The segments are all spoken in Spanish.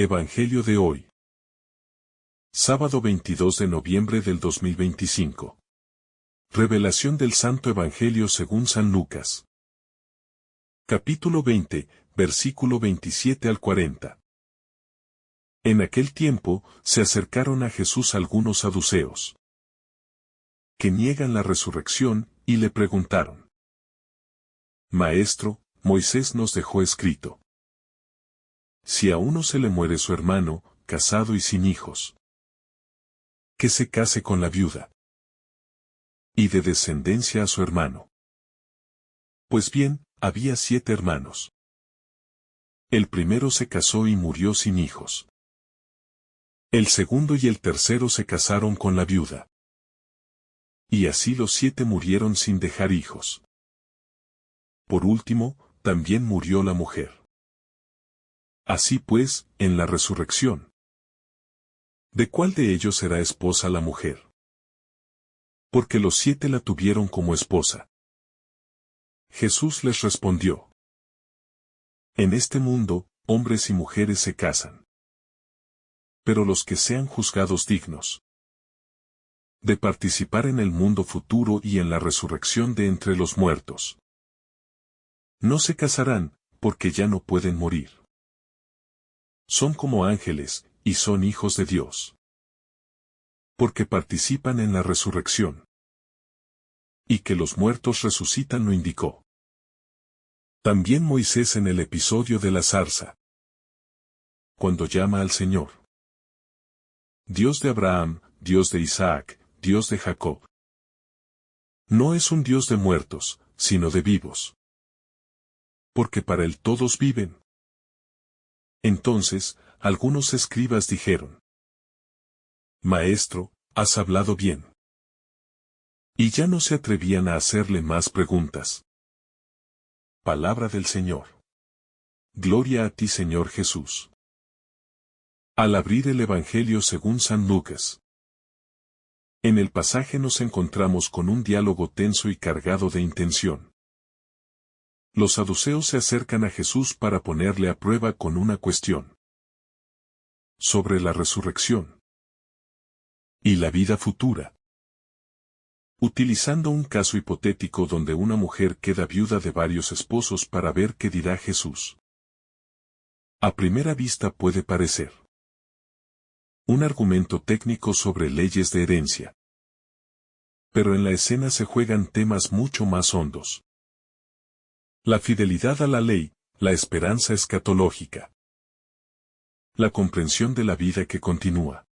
Evangelio de hoy. Sábado 22 de noviembre del 2025. Revelación del Santo Evangelio según San Lucas. Capítulo 20, versículo 27 al 40. En aquel tiempo, se acercaron a Jesús algunos saduceos, que niegan la resurrección, y le preguntaron: Maestro, Moisés nos dejó escrito: si a uno se le muere su hermano, casado y sin hijos, que se case con la viuda, y dé descendencia a su hermano. Pues bien, había 7 hermanos. El primero se casó y murió sin hijos. El segundo y el tercero se casaron con la viuda. Y así los 7 murieron sin dejar hijos. Por último, también murió la mujer. Así pues, en la resurrección, ¿de cuál de ellos será esposa la mujer? Porque los 7 la tuvieron como esposa. Jesús les respondió: en este mundo, hombres y mujeres se casan. Pero los que sean juzgados dignos de participar en el mundo futuro y en la resurrección de entre los muertos, no se casarán, porque ya no pueden morir. Son como ángeles, y son hijos de Dios, porque participan en la resurrección. Y que los muertos resucitan lo indicó también Moisés en el episodio de la zarza, cuando llama al Señor Dios de Abraham, Dios de Isaac, Dios de Jacob. No es un Dios de muertos, sino de vivos, porque para él todos viven. Entonces, algunos escribas dijeron: Maestro, has hablado bien. Y ya no se atrevían a hacerle más preguntas. Palabra del Señor. Gloria a ti, Señor Jesús. Al abrir el Evangelio según San Lucas, en el pasaje nos encontramos con un diálogo tenso y cargado de intención. Los saduceos se acercan a Jesús para ponerle a prueba con una cuestión sobre la resurrección y la vida futura, utilizando un caso hipotético donde una mujer queda viuda de varios esposos para ver qué dirá Jesús. A primera vista puede parecer un argumento técnico sobre leyes de herencia, pero en la escena se juegan temas mucho más hondos: la fidelidad a la ley, la esperanza escatológica, la comprensión de la vida que continúa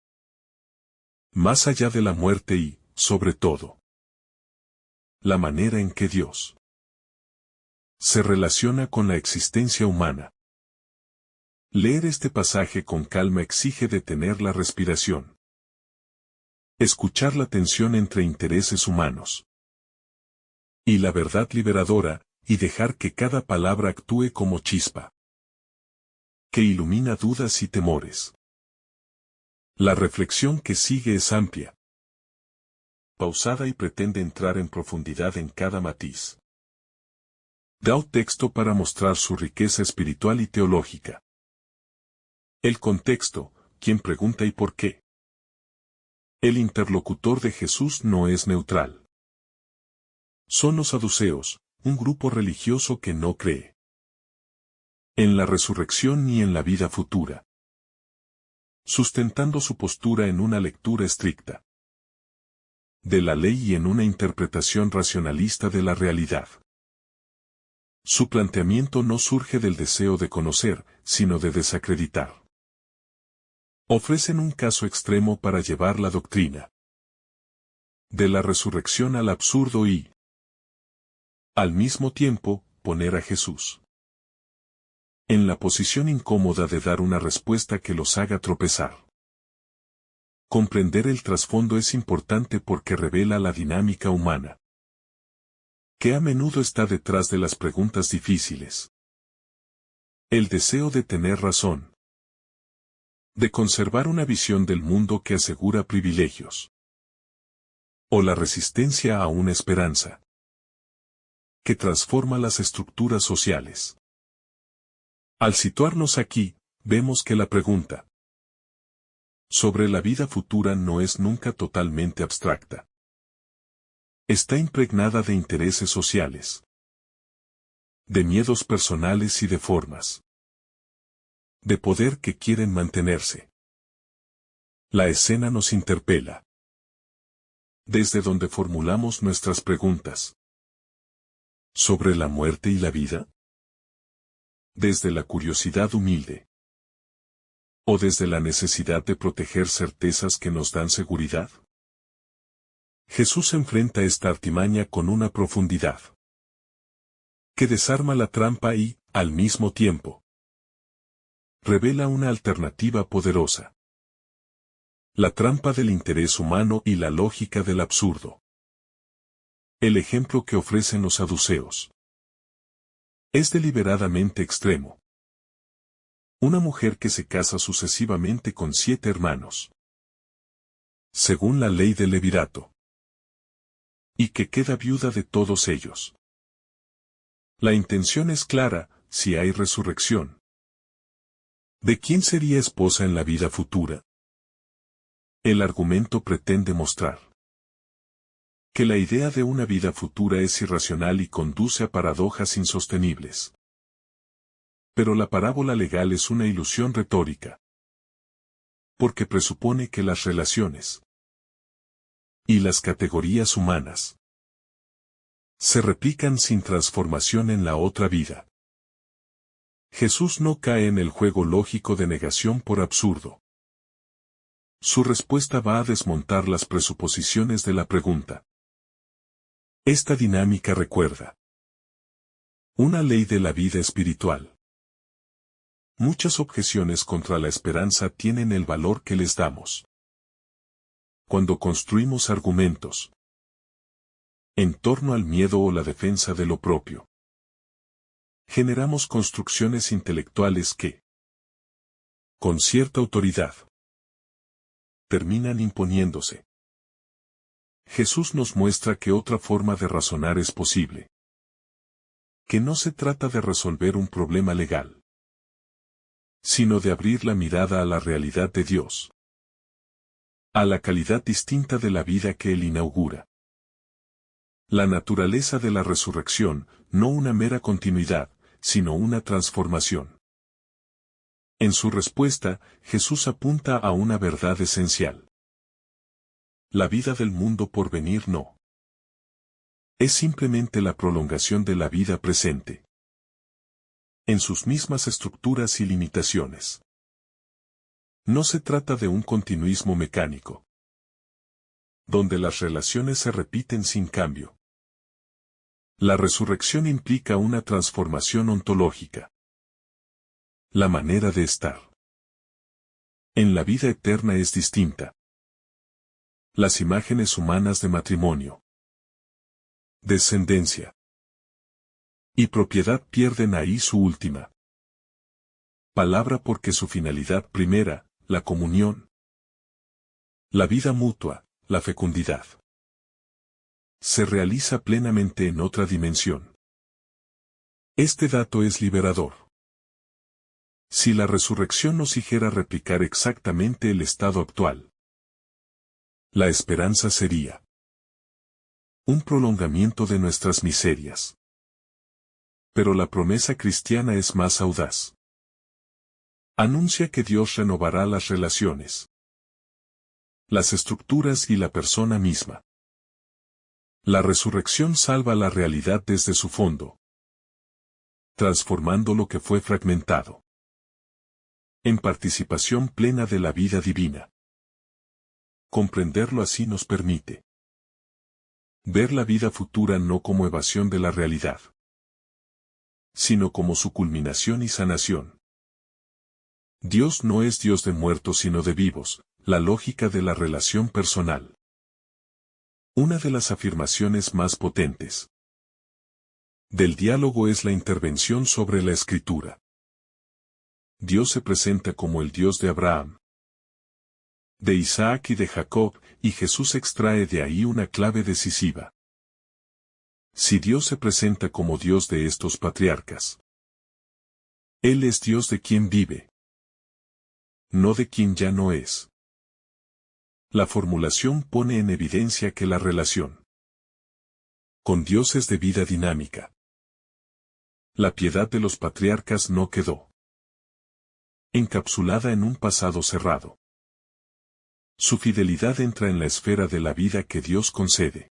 más allá de la muerte y, sobre todo, la manera en que Dios se relaciona con la existencia humana. Leer este pasaje con calma exige detener la respiración, escuchar la tensión entre intereses humanos y la verdad liberadora, y dejar que cada palabra actúe como chispa que ilumina dudas y temores. La reflexión que sigue es amplia, pausada y pretende entrar en profundidad en cada matiz. Da un texto para mostrar su riqueza espiritual y teológica. El contexto: ¿quién pregunta y por qué? El interlocutor de Jesús no es neutral. Son los saduceos, un grupo religioso que no cree en la resurrección ni en la vida futura, sustentando su postura en una lectura estricta de la ley y en una interpretación racionalista de la realidad. Su planteamiento no surge del deseo de conocer, sino de desacreditar. Ofrecen un caso extremo para llevar la doctrina de la resurrección al absurdo y, al mismo tiempo, poner a Jesús en la posición incómoda de dar una respuesta que los haga tropezar. Comprender el trasfondo es importante porque revela la dinámica humana, que a menudo está detrás de las preguntas difíciles. El deseo de tener razón, de conservar una visión del mundo que asegura privilegios, o la resistencia a una esperanza que transforma las estructuras sociales. Al situarnos aquí, vemos que la pregunta sobre la vida futura no es nunca totalmente abstracta. Está impregnada de intereses sociales, de miedos personales y de formas de poder que quieren mantenerse. La escena nos interpela, desde donde formulamos nuestras preguntas sobre la muerte y la vida, desde la curiosidad humilde, o desde la necesidad de proteger certezas que nos dan seguridad. Jesús enfrenta esta artimaña con una profundidad que desarma la trampa y, al mismo tiempo, revela una alternativa poderosa. La trampa del interés humano y la lógica del absurdo. El ejemplo que ofrecen los saduceos es deliberadamente extremo. Una mujer que se casa sucesivamente con 7 hermanos, según la ley del levirato, y que queda viuda de todos ellos. La intención es clara: si hay resurrección, ¿de quién sería esposa en la vida futura? El argumento pretende mostrar que la idea de una vida futura es irracional y conduce a paradojas insostenibles. Pero la parábola legal es una ilusión retórica, porque presupone que las relaciones y las categorías humanas se replican sin transformación en la otra vida. Jesús no cae en el juego lógico de negación por absurdo. Su respuesta va a desmontar las presuposiciones de la pregunta. Esta dinámica recuerda una ley de la vida espiritual. Muchas objeciones contra la esperanza tienen el valor que les damos cuando construimos argumentos en torno al miedo o la defensa de lo propio. Generamos construcciones intelectuales que, con cierta autoridad, terminan imponiéndose. Jesús nos muestra que otra forma de razonar es posible. Que no se trata de resolver un problema legal, sino de abrir la mirada a la realidad de Dios, a la calidad distinta de la vida que Él inaugura. La naturaleza de la resurrección, no una mera continuidad, sino una transformación. En su respuesta, Jesús apunta a una verdad esencial. La vida del mundo por venir no es simplemente la prolongación de la vida presente, en sus mismas estructuras y limitaciones. No se trata de un continuismo mecánico, donde las relaciones se repiten sin cambio. La resurrección implica una transformación ontológica. La manera de estar en la vida eterna es distinta. Las imágenes humanas de matrimonio, descendencia y propiedad pierden ahí su última palabra, porque su finalidad primera, la comunión, la vida mutua, la fecundidad, se realiza plenamente en otra dimensión. Este dato es liberador. Si la resurrección nos hiciera replicar exactamente el estado actual, la esperanza sería un prolongamiento de nuestras miserias. Pero la promesa cristiana es más audaz. Anuncia que Dios renovará las relaciones, las estructuras y la persona misma. La resurrección salva la realidad desde su fondo, transformando lo que fue fragmentado en participación plena de la vida divina. Comprenderlo así nos permite ver la vida futura no como evasión de la realidad, sino como su culminación y sanación. Dios no es Dios de muertos sino de vivos, la lógica de la relación personal. Una de las afirmaciones más potentes del diálogo es la intervención sobre la escritura. Dios se presenta como el Dios de Abraham, de Isaac y de Jacob, y Jesús extrae de ahí una clave decisiva. Si Dios se presenta como Dios de estos patriarcas, Él es Dios de quien vive, no de quien ya no es. La formulación pone en evidencia que la relación con Dios es de vida dinámica. La piedad de los patriarcas no quedó encapsulada en un pasado cerrado. Su fidelidad entra en la esfera de la vida que Dios concede.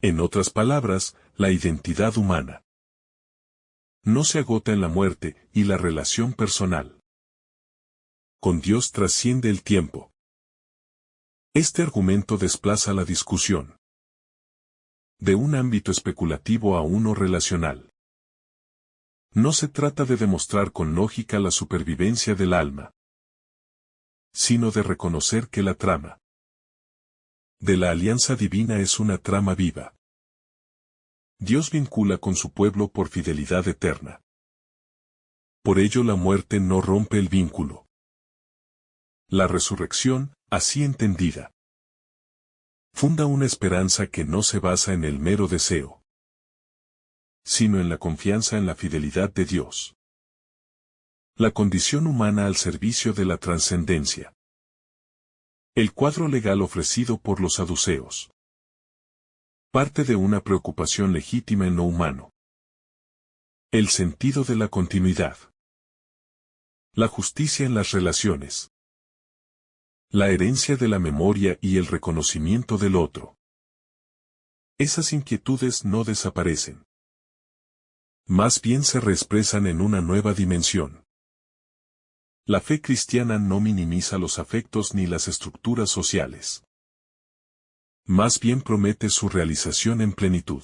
En otras palabras, la identidad humana no se agota en la muerte y la relación personal con Dios trasciende el tiempo. Este argumento desplaza la discusión de un ámbito especulativo a uno relacional. No se trata de demostrar con lógica la supervivencia del alma, sino de reconocer que la trama de la alianza divina es una trama viva. Dios vincula con su pueblo por fidelidad eterna. Por ello la muerte no rompe el vínculo. La resurrección, así entendida, funda una esperanza que no se basa en el mero deseo, sino en la confianza en la fidelidad de Dios. La condición humana al servicio de la trascendencia. El cuadro legal ofrecido por los saduceos parte de una preocupación legítima en lo humano. El sentido de la continuidad. La justicia en las relaciones. La herencia de la memoria y el reconocimiento del otro. Esas inquietudes no desaparecen. Más bien se reexpresan en una nueva dimensión. La fe cristiana no minimiza los afectos ni las estructuras sociales. Más bien promete su realización en plenitud.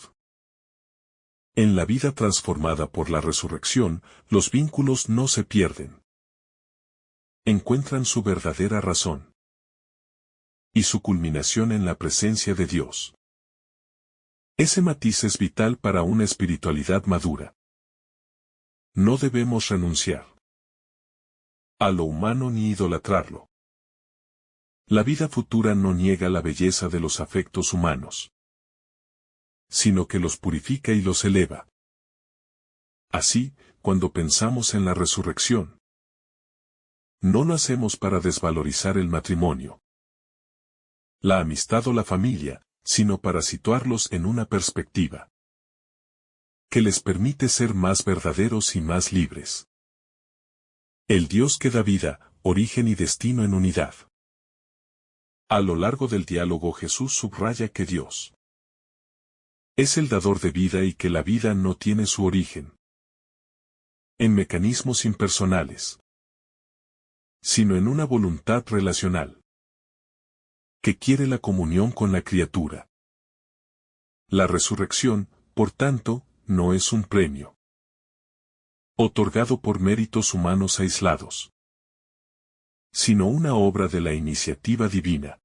En la vida transformada por la resurrección, los vínculos no se pierden. Encuentran su verdadera razón y su culminación en la presencia de Dios. Ese matiz es vital para una espiritualidad madura. No debemos renunciar a lo humano ni idolatrarlo. La vida futura no niega la belleza de los afectos humanos, sino que los purifica y los eleva. Así, cuando pensamos en la resurrección, no lo hacemos para desvalorizar el matrimonio, la amistad o la familia, sino para situarlos en una perspectiva que les permite ser más verdaderos y más libres. El Dios que da vida, origen y destino en unidad. A lo largo del diálogo Jesús subraya que Dios es el dador de vida y que la vida no tiene su origen en mecanismos impersonales, sino en una voluntad relacional que quiere la comunión con la criatura. La resurrección, por tanto, no es un premio otorgado por méritos humanos aislados, sino una obra de la iniciativa divina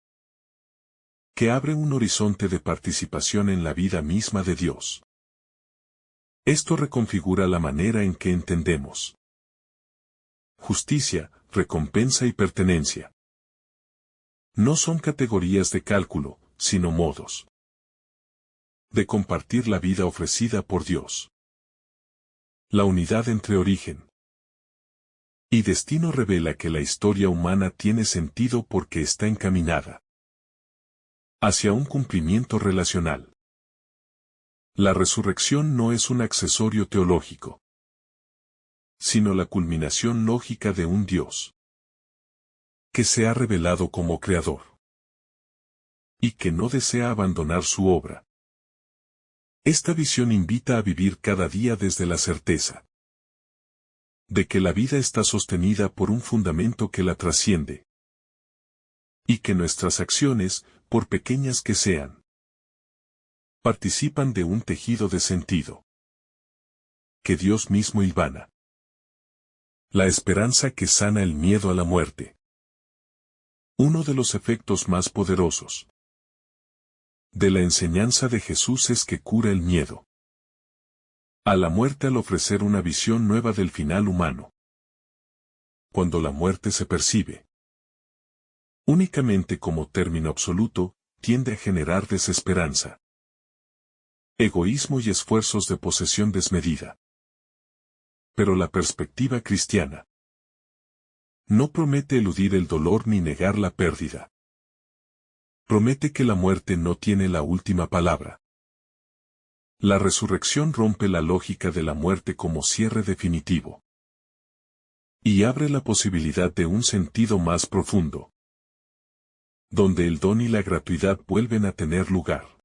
que abre un horizonte de participación en la vida misma de Dios. Esto reconfigura la manera en que entendemos justicia, recompensa y pertenencia. No son categorías de cálculo, sino modos de compartir la vida ofrecida por Dios. La unidad entre origen y destino revela que la historia humana tiene sentido porque está encaminada hacia un cumplimiento relacional. La resurrección no es un accesorio teológico, sino la culminación lógica de un Dios que se ha revelado como creador y que no desea abandonar su obra. Esta visión invita a vivir cada día desde la certeza de que la vida está sostenida por un fundamento que la trasciende y que nuestras acciones, por pequeñas que sean, participan de un tejido de sentido que Dios mismo hilvana. La esperanza que sana el miedo a la muerte. Uno de los efectos más poderosos de la enseñanza de Jesús es que cura el miedo a la muerte al ofrecer una visión nueva del final humano. Cuando la muerte se percibe únicamente como término absoluto, tiende a generar desesperanza, egoísmo y esfuerzos de posesión desmedida. Pero la perspectiva cristiana No promete eludir el dolor ni negar la pérdida. Promete que la muerte no tiene la última palabra. La resurrección rompe la lógica de la muerte como cierre definitivo. Y abre la posibilidad de un sentido más profundo, donde el don y la gratuidad vuelven a tener lugar.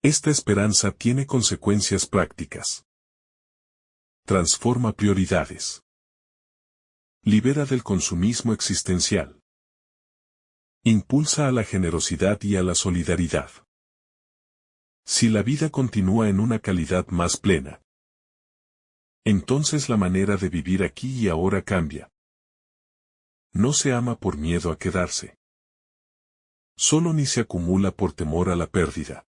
Esta esperanza tiene consecuencias prácticas. Transforma prioridades. Libera del consumismo existencial. Impulsa a la generosidad y a la solidaridad. Si la vida continúa en una calidad más plena, entonces la manera de vivir aquí y ahora cambia. No se ama por miedo a quedarse. Solo ni se acumula por temor a la pérdida.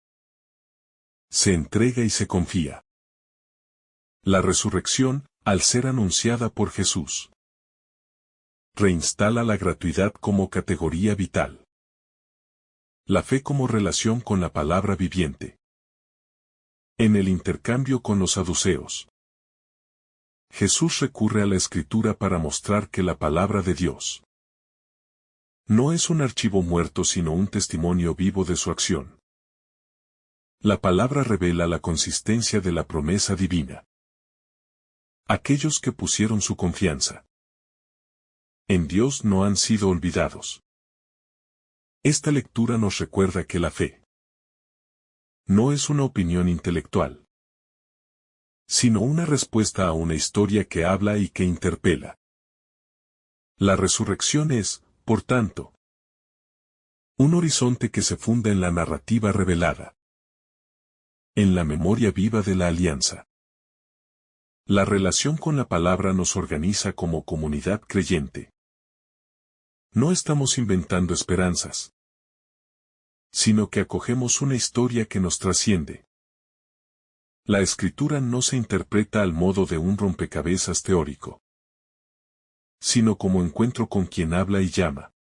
Se entrega y se confía. La resurrección, al ser anunciada por Jesús, reinstala la gratuidad como categoría vital. La fe como relación con la palabra viviente. En el intercambio con los saduceos, Jesús recurre a la Escritura para mostrar que la palabra de Dios no es un archivo muerto sino un testimonio vivo de su acción. La palabra revela la consistencia de la promesa divina. Aquellos que pusieron su confianza en Dios no han sido olvidados. Esta lectura nos recuerda que la fe no es una opinión intelectual, sino una respuesta a una historia que habla y que interpela. La resurrección es, por tanto, un horizonte que se funda en la narrativa revelada, en la memoria viva de la alianza. La relación con la palabra nos organiza como comunidad creyente. No estamos inventando esperanzas, sino que acogemos una historia que nos trasciende. La Escritura no se interpreta al modo de un rompecabezas teórico, sino como encuentro con quien habla y llama.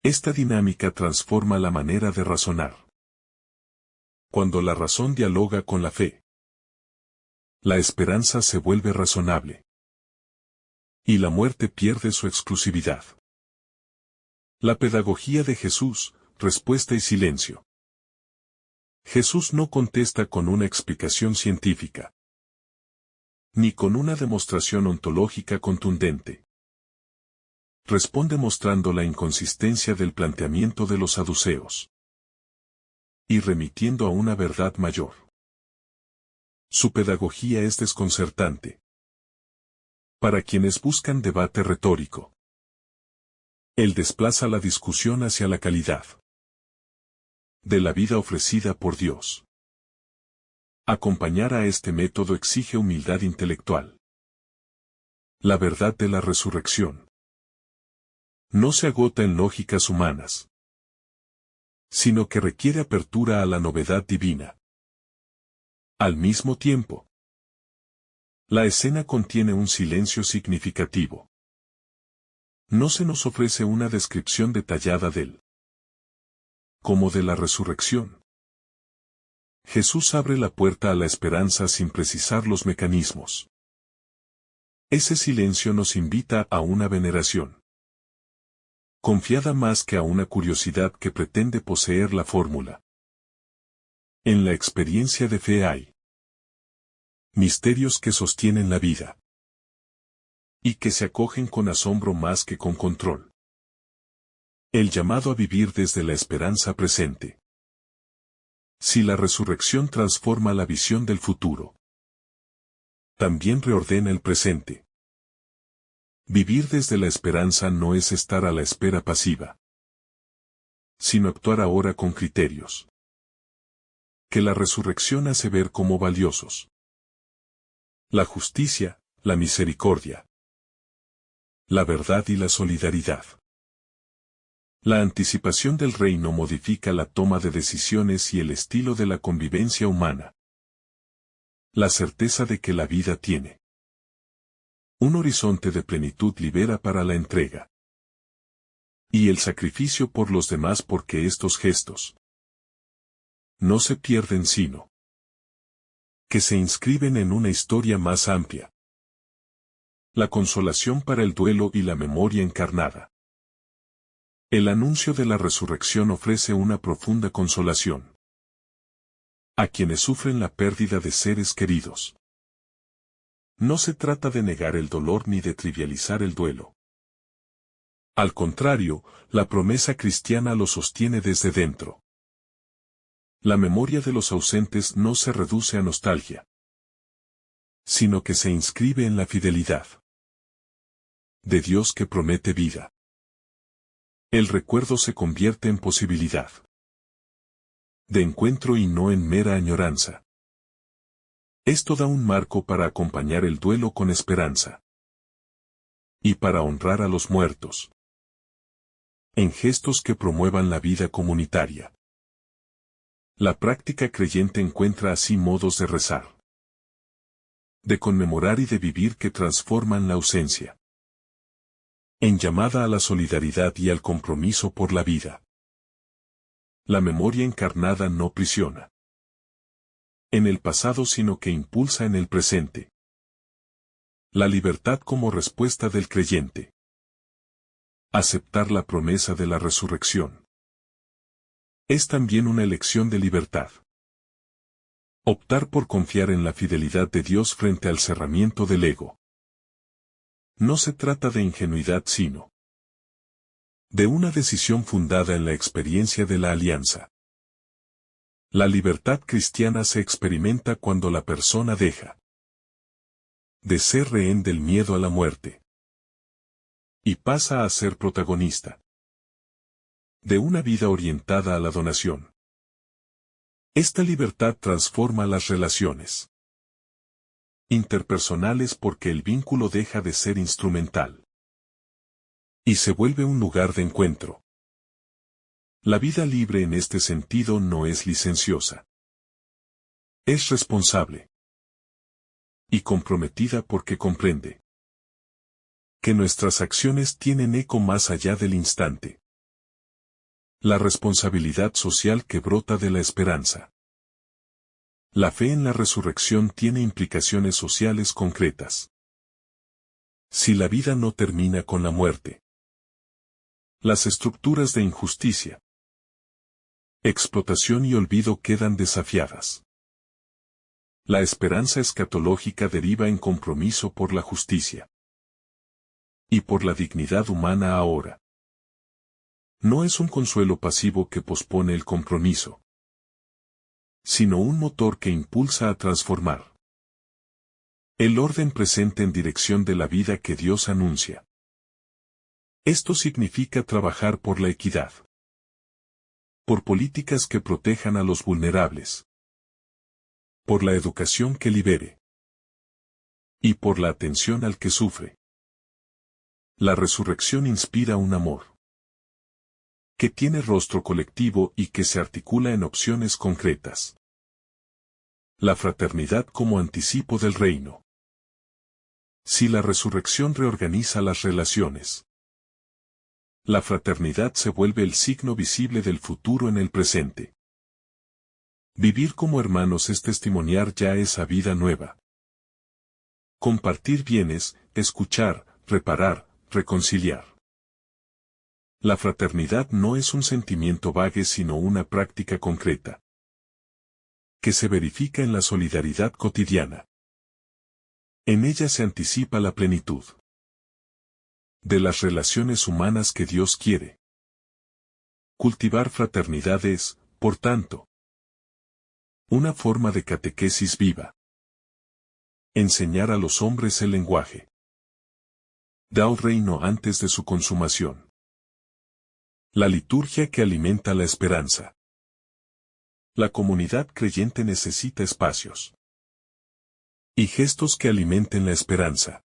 Esta dinámica transforma la manera de razonar. Cuando la razón dialoga con la fe, la esperanza se vuelve razonable, y la muerte pierde su exclusividad. La pedagogía de Jesús, respuesta y silencio. Jesús no contesta con una explicación científica, ni con una demostración ontológica contundente. Responde mostrando la inconsistencia del planteamiento de los saduceos, y remitiendo a una verdad mayor. Su pedagogía es desconcertante para quienes buscan debate retórico. Él desplaza la discusión hacia la calidad de la vida ofrecida por Dios. Acompañar a este método exige humildad intelectual. La verdad de la resurrección no se agota en lógicas humanas, sino que requiere apertura a la novedad divina. Al mismo tiempo, la escena contiene un silencio significativo. No se nos ofrece una descripción detallada del cómo de la resurrección. Jesús abre la puerta a la esperanza sin precisar los mecanismos. Ese silencio nos invita a una veneración confiada más que a una curiosidad que pretende poseer la fórmula. En la experiencia de fe hay misterios que sostienen la vida y que se acogen con asombro más que con control. El llamado a vivir desde la esperanza presente. Si la resurrección transforma la visión del futuro, también reordena el presente. Vivir desde la esperanza no es estar a la espera pasiva, sino actuar ahora con criterios que la resurrección hace ver como valiosos. La justicia, la misericordia, la verdad y la solidaridad. La anticipación del reino modifica la toma de decisiones y el estilo de la convivencia humana. La certeza de que la vida tiene un horizonte de plenitud libera para la entrega y el sacrificio por los demás, porque estos gestos no se pierden sino que se inscriben en una historia más amplia. La consolación para el duelo y la memoria encarnada. El anuncio de la resurrección ofrece una profunda consolación a quienes sufren la pérdida de seres queridos. No se trata de negar el dolor ni de trivializar el duelo. Al contrario, la promesa cristiana lo sostiene desde dentro. La memoria de los ausentes no se reduce a nostalgia, sino que se inscribe en la fidelidad de Dios que promete vida. El recuerdo se convierte en posibilidad de encuentro y no en mera añoranza. Esto da un marco para acompañar el duelo con esperanza y para honrar a los muertos en gestos que promuevan la vida comunitaria. La práctica creyente encuentra así modos de rezar, de conmemorar y de vivir que transforman la ausencia en llamada a la solidaridad y al compromiso por la vida. La memoria encarnada no prisiona en el pasado sino que impulsa en el presente. La libertad como respuesta del creyente. Aceptar la promesa de la resurrección es también una elección de libertad. Optar por confiar en la fidelidad de Dios frente al cerramiento del ego. No se trata de ingenuidad sino de una decisión fundada en la experiencia de la alianza. La libertad cristiana se experimenta cuando la persona deja de ser rehén del miedo a la muerte y pasa a ser protagonista de una vida orientada a la donación. Esta libertad transforma las relaciones interpersonales porque el vínculo deja de ser instrumental y se vuelve un lugar de encuentro. La vida libre en este sentido no es licenciosa. Es responsable y comprometida porque comprende que nuestras acciones tienen eco más allá del instante. La responsabilidad social que brota de la esperanza. La fe en la resurrección tiene implicaciones sociales concretas. Si la vida no termina con la muerte, las estructuras de injusticia, explotación y olvido quedan desafiadas. La esperanza escatológica deriva en compromiso por la justicia y por la dignidad humana ahora. No es un consuelo pasivo que pospone el compromiso, sino un motor que impulsa a transformar el orden presente en dirección de la vida que Dios anuncia. Esto significa trabajar por la equidad, por políticas que protejan a los vulnerables, por la educación que libere y por la atención al que sufre. La resurrección inspira un amor que tiene rostro colectivo y que se articula en opciones concretas. La fraternidad como anticipo del reino. Si la resurrección reorganiza las relaciones, la fraternidad se vuelve el signo visible del futuro en el presente. Vivir como hermanos es testimoniar ya esa vida nueva. Compartir bienes, escuchar, reparar, reconciliar. La fraternidad no es un sentimiento vague sino una práctica concreta, que se verifica en la solidaridad cotidiana. En ella se anticipa la plenitud de las relaciones humanas que Dios quiere. Cultivar fraternidad es, por tanto, una forma de catequesis viva. Enseñar a los hombres el lenguaje da el reino antes de su consumación. La liturgia que alimenta la esperanza. La comunidad creyente necesita espacios y gestos que alimenten la esperanza.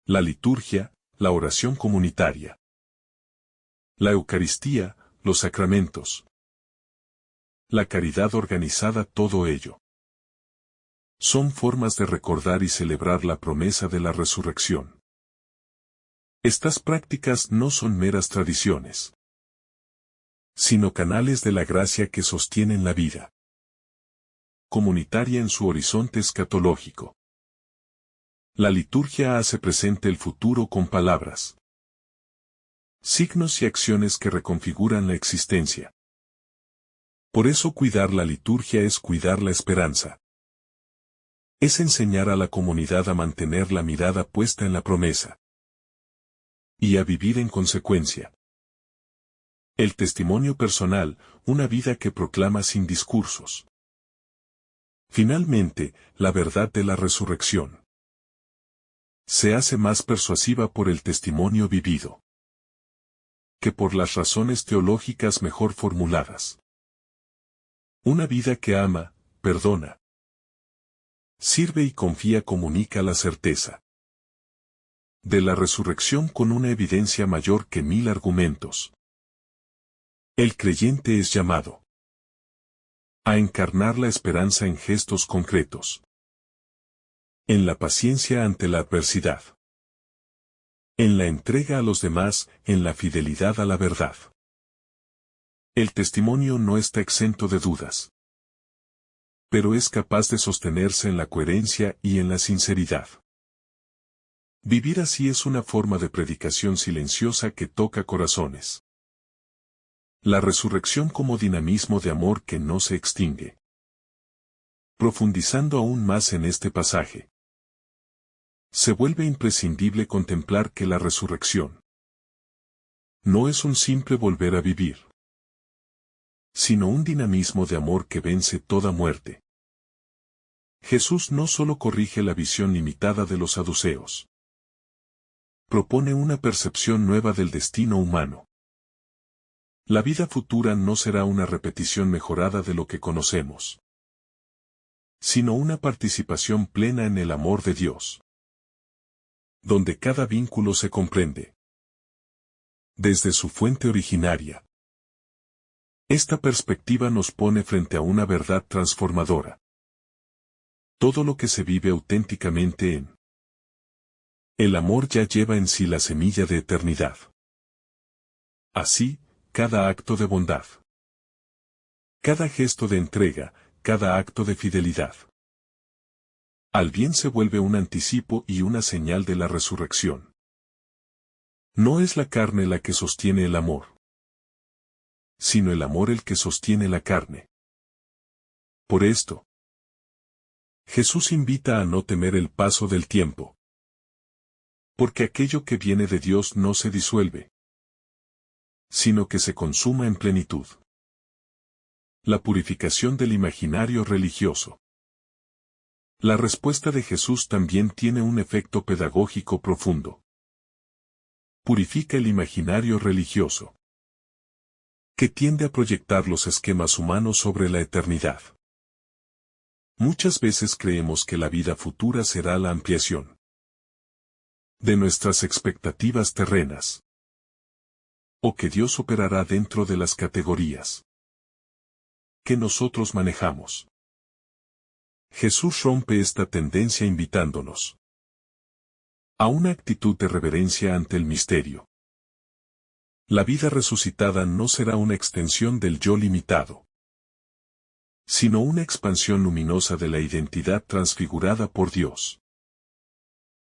La liturgia, la oración comunitaria, la Eucaristía, los sacramentos, la caridad organizada, todo ello son formas de recordar y celebrar la promesa de la resurrección. Estas prácticas no son meras tradiciones, sino canales de la gracia que sostienen la vida comunitaria en su horizonte escatológico. La liturgia hace presente el futuro con palabras, signos y acciones que reconfiguran la existencia. Por eso cuidar la liturgia es cuidar la esperanza. Es enseñar a la comunidad a mantener la mirada puesta en la promesa y a vivir en consecuencia. El testimonio personal, una vida que proclama sin discursos. Finalmente, la verdad de la resurrección se hace más persuasiva por el testimonio vivido que por las razones teológicas mejor formuladas. Una vida que ama, perdona, sirve y confía comunica la certeza de la resurrección con una evidencia mayor que 1000 argumentos. El creyente es llamado a encarnar la esperanza en gestos concretos, en la paciencia ante la adversidad, en la entrega a los demás, en la fidelidad a la verdad. El testimonio no está exento de dudas, pero es capaz de sostenerse en la coherencia y en la sinceridad. Vivir así es una forma de predicación silenciosa que toca corazones. La resurrección como dinamismo de amor que no se extingue. Profundizando aún más en este pasaje, se vuelve imprescindible contemplar que la resurrección no es un simple volver a vivir, sino un dinamismo de amor que vence toda muerte. Jesús no solo corrige la visión limitada de los saduceos, propone una percepción nueva del destino humano. La vida futura no será una repetición mejorada de lo que conocemos, sino una participación plena en el amor de Dios, donde cada vínculo se comprende desde su fuente originaria. Esta perspectiva nos pone frente a una verdad transformadora. Todo lo que se vive auténticamente en el amor ya lleva en sí la semilla de eternidad. Así, cada acto de bondad, cada gesto de entrega, cada acto de fidelidad al bien se vuelve un anticipo y una señal de la resurrección. No es la carne la que sostiene el amor, sino el amor el que sostiene la carne. Por esto, Jesús invita a no temer el paso del tiempo, porque aquello que viene de Dios no se disuelve, sino que se consuma en plenitud. La purificación del imaginario religioso. La respuesta de Jesús también tiene un efecto pedagógico profundo. Purifica el imaginario religioso, que tiende a proyectar los esquemas humanos sobre la eternidad. Muchas veces creemos que la vida futura será la ampliación de nuestras expectativas terrenas, o que Dios operará dentro de las categorías que nosotros manejamos. Jesús rompe esta tendencia invitándonos a una actitud de reverencia ante el misterio. La vida resucitada no será una extensión del yo limitado, sino una expansión luminosa de la identidad transfigurada por Dios.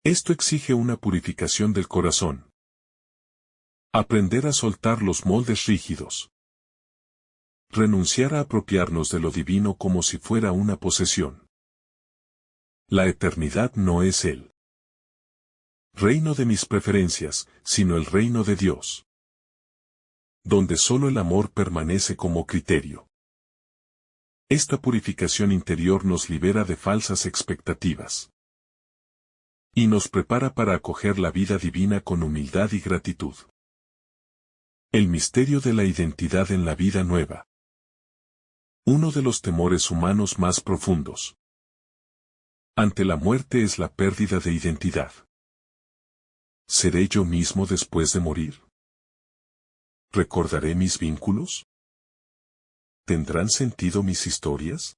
Esto exige una purificación del corazón. Aprender a soltar los moldes rígidos. Renunciar a apropiarnos de lo divino como si fuera una posesión. La eternidad no es el reino de mis preferencias, sino el reino de Dios, donde solo el amor permanece como criterio. Esta purificación interior nos libera de falsas expectativas y nos prepara para acoger la vida divina con humildad y gratitud. El misterio de la identidad en la vida nueva. Uno de los temores humanos más profundos ante la muerte es la pérdida de identidad. ¿Seré yo mismo después de morir? ¿Recordaré mis vínculos? ¿Tendrán sentido mis historias?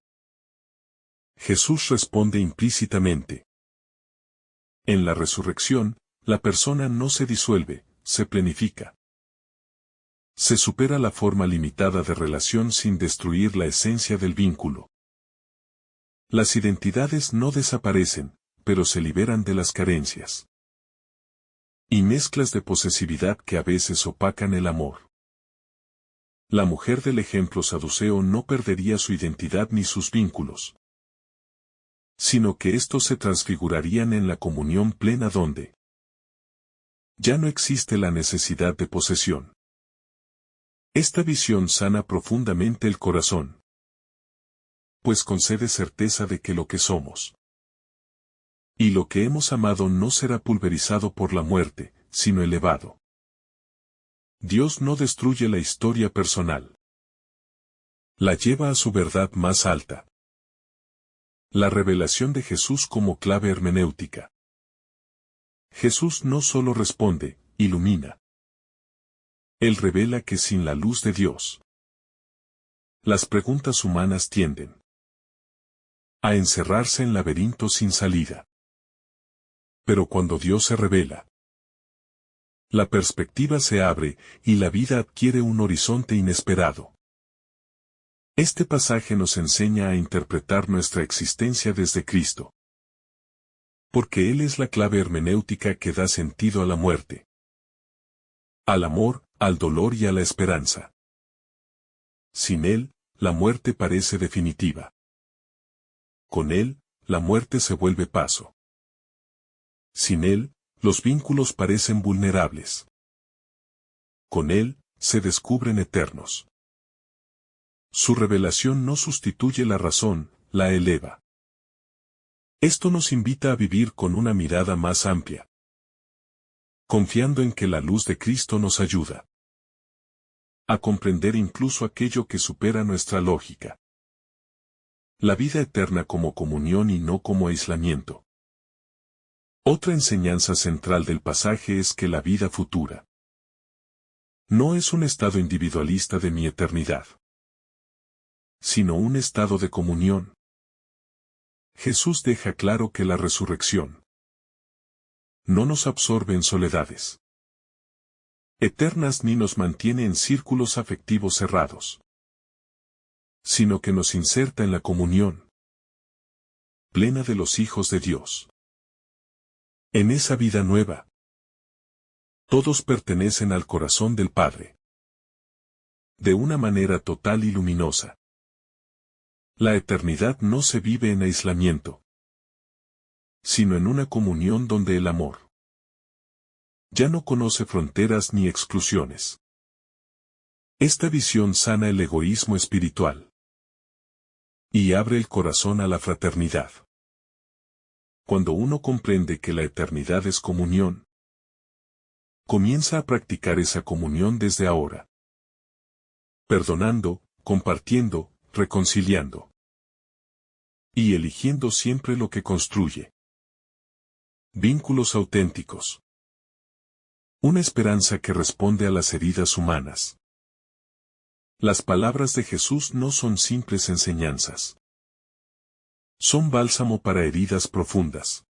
Jesús responde implícitamente. En la resurrección, la persona no se disuelve, se planifica. Se supera la forma limitada de relación sin destruir la esencia del vínculo. Las identidades no desaparecen, pero se liberan de las carencias. Y mezclas de posesividad que a veces opacan el amor. La mujer del ejemplo saduceo no perdería su identidad ni sus vínculos, sino que estos se transfigurarían en la comunión plena donde ya no existe la necesidad de posesión. Esta visión sana profundamente el corazón, pues concede certeza de que lo que somos y lo que hemos amado no será pulverizado por la muerte, sino elevado. Dios no destruye la historia personal. La lleva a su verdad más alta. La revelación de Jesús como clave hermenéutica. Jesús no solo responde, ilumina. Él revela que sin la luz de Dios, las preguntas humanas tienden a encerrarse en laberintos sin salida. Pero cuando Dios se revela, la perspectiva se abre y la vida adquiere un horizonte inesperado. Este pasaje nos enseña a interpretar nuestra existencia desde Cristo, porque Él es la clave hermenéutica que da sentido a la muerte, al amor, al dolor y a la esperanza. Sin Él, la muerte parece definitiva. Con Él, la muerte se vuelve paso. Sin Él, los vínculos parecen vulnerables. Con Él, se descubren eternos. Su revelación no sustituye la razón, la eleva. Esto nos invita a vivir con una mirada más amplia, confiando en que la luz de Cristo nos ayuda a comprender incluso aquello que supera nuestra lógica. La vida eterna como comunión y no como aislamiento. Otra enseñanza central del pasaje es que la vida futura no es un estado individualista de mi eternidad, sino un estado de comunión. Jesús deja claro que la resurrección no nos absorbe en soledades eternas ni nos mantiene en círculos afectivos cerrados, sino que nos inserta en la comunión plena de los hijos de Dios. En esa vida nueva, todos pertenecen al corazón del Padre, de una manera total y luminosa. La eternidad no se vive en aislamiento, sino en una comunión donde el amor ya no conoce fronteras ni exclusiones. Esta visión sana el egoísmo espiritual y abre el corazón a la fraternidad. Cuando uno comprende que la eternidad es comunión, comienza a practicar esa comunión desde ahora, perdonando, compartiendo, reconciliando y eligiendo siempre lo que construye. Vínculos auténticos. Una esperanza que responde a las heridas humanas. Las palabras de Jesús no son simples enseñanzas. Son bálsamo para heridas profundas.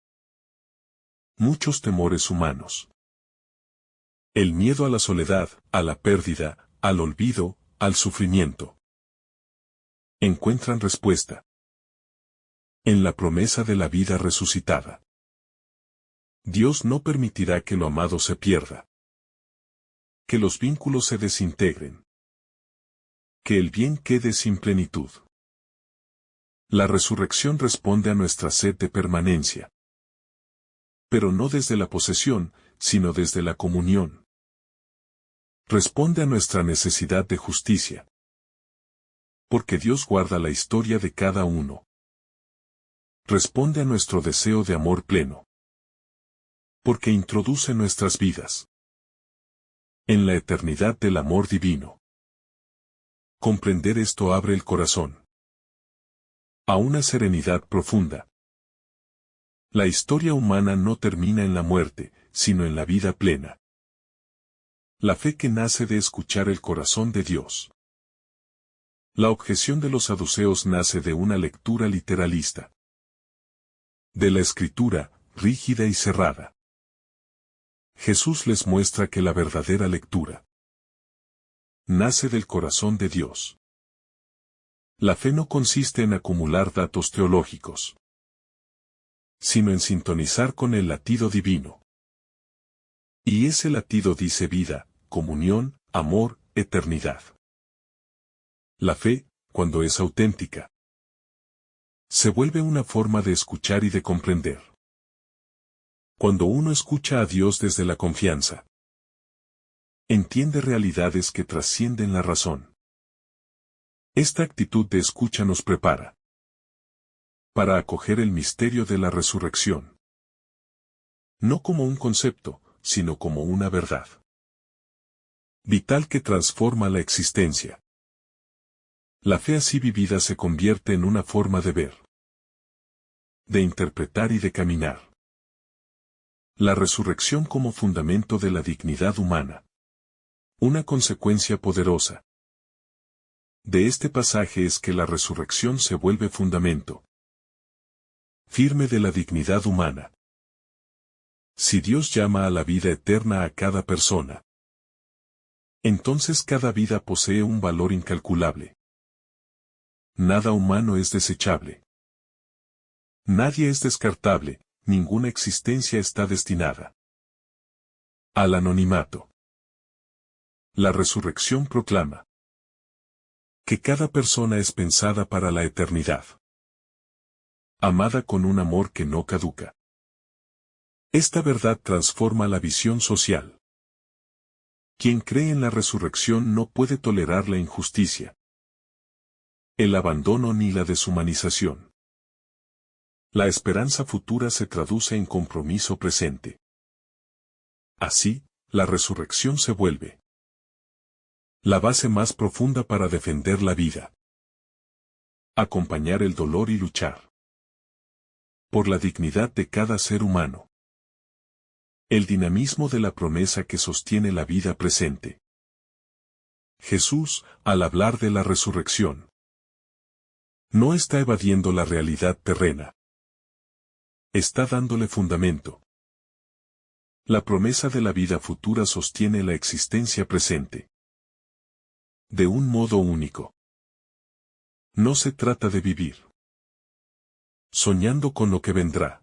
Muchos temores humanos. El miedo a la soledad, a la pérdida, al olvido, al sufrimiento. Encuentran respuesta en la promesa de la vida resucitada. Dios no permitirá que lo amado se pierda, que los vínculos se desintegren, que el bien quede sin plenitud. La resurrección responde a nuestra sed de permanencia, pero no desde la posesión, sino desde la comunión. Responde a nuestra necesidad de justicia, porque Dios guarda la historia de cada uno. Responde a nuestro deseo de amor pleno, porque introduce nuestras vidas en la eternidad del amor divino. Comprender esto abre el corazón a una serenidad profunda. La historia humana no termina en la muerte, sino en la vida plena. La fe que nace de escuchar el corazón de Dios. La objeción de los saduceos nace de una lectura literalista, de la escritura, rígida y cerrada. Jesús les muestra que la verdadera lectura nace del corazón de Dios. La fe no consiste en acumular datos teológicos, sino en sintonizar con el latido divino. Y ese latido dice vida, comunión, amor, eternidad. La fe, cuando es auténtica, se vuelve una forma de escuchar y de comprender. Cuando uno escucha a Dios desde la confianza, entiende realidades que trascienden la razón. Esta actitud de escucha nos prepara para acoger el misterio de la resurrección. No como un concepto, sino como una verdad vital que transforma la existencia. La fe así vivida se convierte en una forma de ver, de interpretar y de caminar. La resurrección como fundamento de la dignidad humana. Una consecuencia poderosa de este pasaje es que la resurrección se vuelve fundamento firme de la dignidad humana. Si Dios llama a la vida eterna a cada persona, entonces cada vida posee un valor incalculable. Nada humano es desechable. Nadie es descartable, ninguna existencia está destinada al anonimato. La resurrección proclama que cada persona es pensada para la eternidad, amada con un amor que no caduca. Esta verdad transforma la visión social. Quien cree en la resurrección no puede tolerar la injusticia, el abandono ni la deshumanización. La esperanza futura se traduce en compromiso presente. Así, la resurrección se vuelve la base más profunda para defender la vida, acompañar el dolor y luchar por la dignidad de cada ser humano. El dinamismo de la promesa que sostiene la vida presente. Jesús, al hablar de la resurrección, no está evadiendo la realidad terrena. Está dándole fundamento. La promesa de la vida futura sostiene la existencia presente de un modo único. No se trata de vivir soñando con lo que vendrá,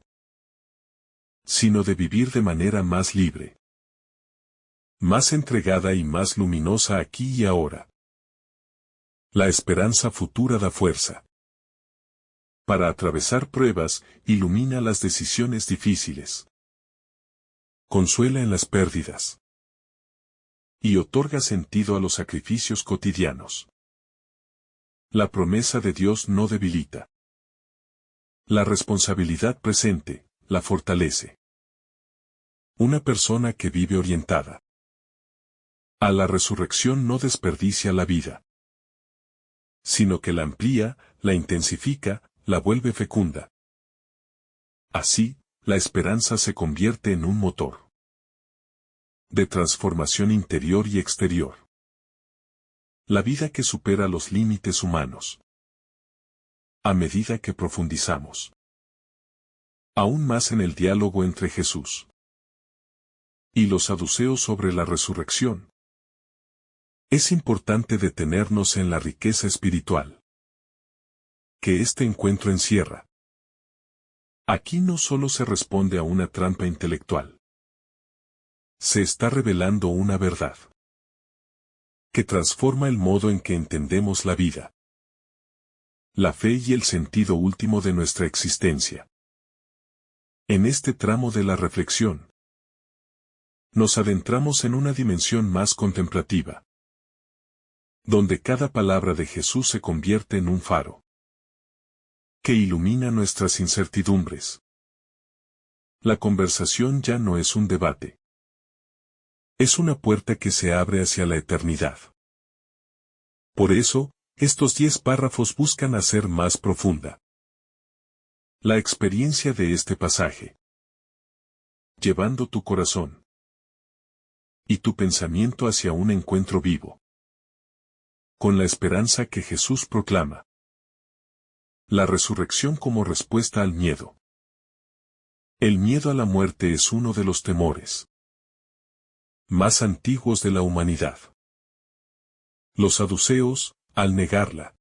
sino de vivir de manera más libre, más entregada y más luminosa aquí y ahora. La esperanza futura da fuerza para atravesar pruebas, ilumina las decisiones difíciles, consuela en las pérdidas y otorga sentido a los sacrificios cotidianos. La promesa de Dios no debilita. La responsabilidad presente la fortalece. Una persona que vive orientada a la resurrección no desperdicia la vida, sino que la amplía, la intensifica, la vuelve fecunda. Así, la esperanza se convierte en un motor de transformación interior y exterior. La vida que supera los límites humanos. A medida que profundizamos aún más en el diálogo entre Jesús y los saduceos sobre la resurrección, es importante detenernos en la riqueza espiritual que este encuentro encierra. Aquí no solo se responde a una trampa intelectual. Se está revelando una verdad que transforma el modo en que entendemos la vida, la fe y el sentido último de nuestra existencia. En este tramo de la reflexión, nos adentramos en una dimensión más contemplativa, donde cada palabra de Jesús se convierte en un faro que ilumina nuestras incertidumbres. La conversación ya no es un debate. Es una puerta que se abre hacia la eternidad. Por eso, estos 10 párrafos buscan hacer más profunda la experiencia de este pasaje, llevando tu corazón y tu pensamiento hacia un encuentro vivo con la esperanza que Jesús proclama. La resurrección como respuesta al miedo. El miedo a la muerte es uno de los temores más antiguos de la humanidad. Los saduceos, al negarla,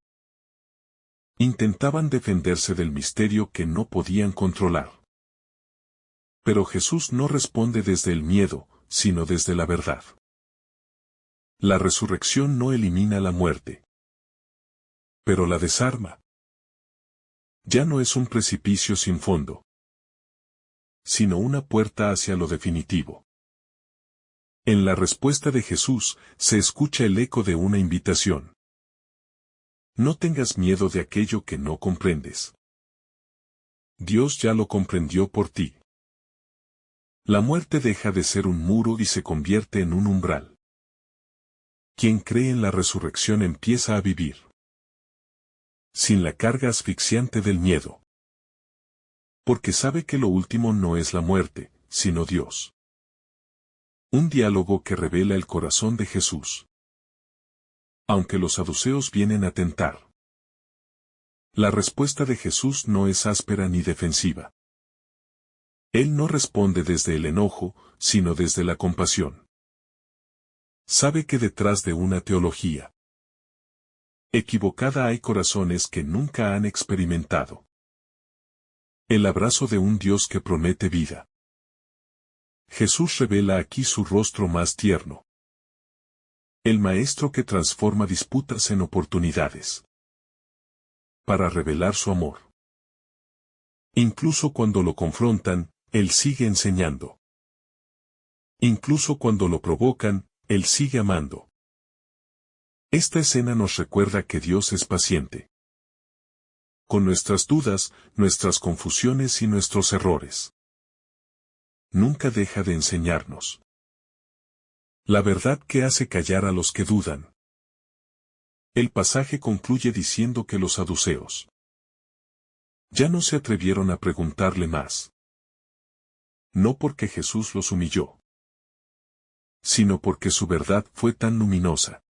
intentaban defenderse del misterio que no podían controlar. Pero Jesús no responde desde el miedo, sino desde la verdad. La resurrección no elimina la muerte, pero la desarma. Ya no es un precipicio sin fondo, sino una puerta hacia lo definitivo. En la respuesta de Jesús se escucha el eco de una invitación. No tengas miedo de aquello que no comprendes. Dios ya lo comprendió por ti. La muerte deja de ser un muro y se convierte en un umbral. Quien cree en la resurrección empieza a vivir sin la carga asfixiante del miedo. Porque sabe que lo último no es la muerte, sino Dios. Un diálogo que revela el corazón de Jesús. Aunque los saduceos vienen a tentar, la respuesta de Jesús no es áspera ni defensiva. Él no responde desde el enojo, sino desde la compasión. Sabe que detrás de una teología equivocada hay corazones que nunca han experimentado el abrazo de un Dios que promete vida. Jesús revela aquí su rostro más tierno. El Maestro que transforma disputas en oportunidades para revelar su amor. Incluso cuando lo confrontan, Él sigue enseñando. Incluso cuando lo provocan, Él sigue amando. Esta escena nos recuerda que Dios es paciente con nuestras dudas, nuestras confusiones y nuestros errores. Nunca deja de enseñarnos la verdad que hace callar a los que dudan. El pasaje concluye diciendo que los saduceos ya no se atrevieron a preguntarle más. No porque Jesús los humilló, sino porque su verdad fue tan luminosa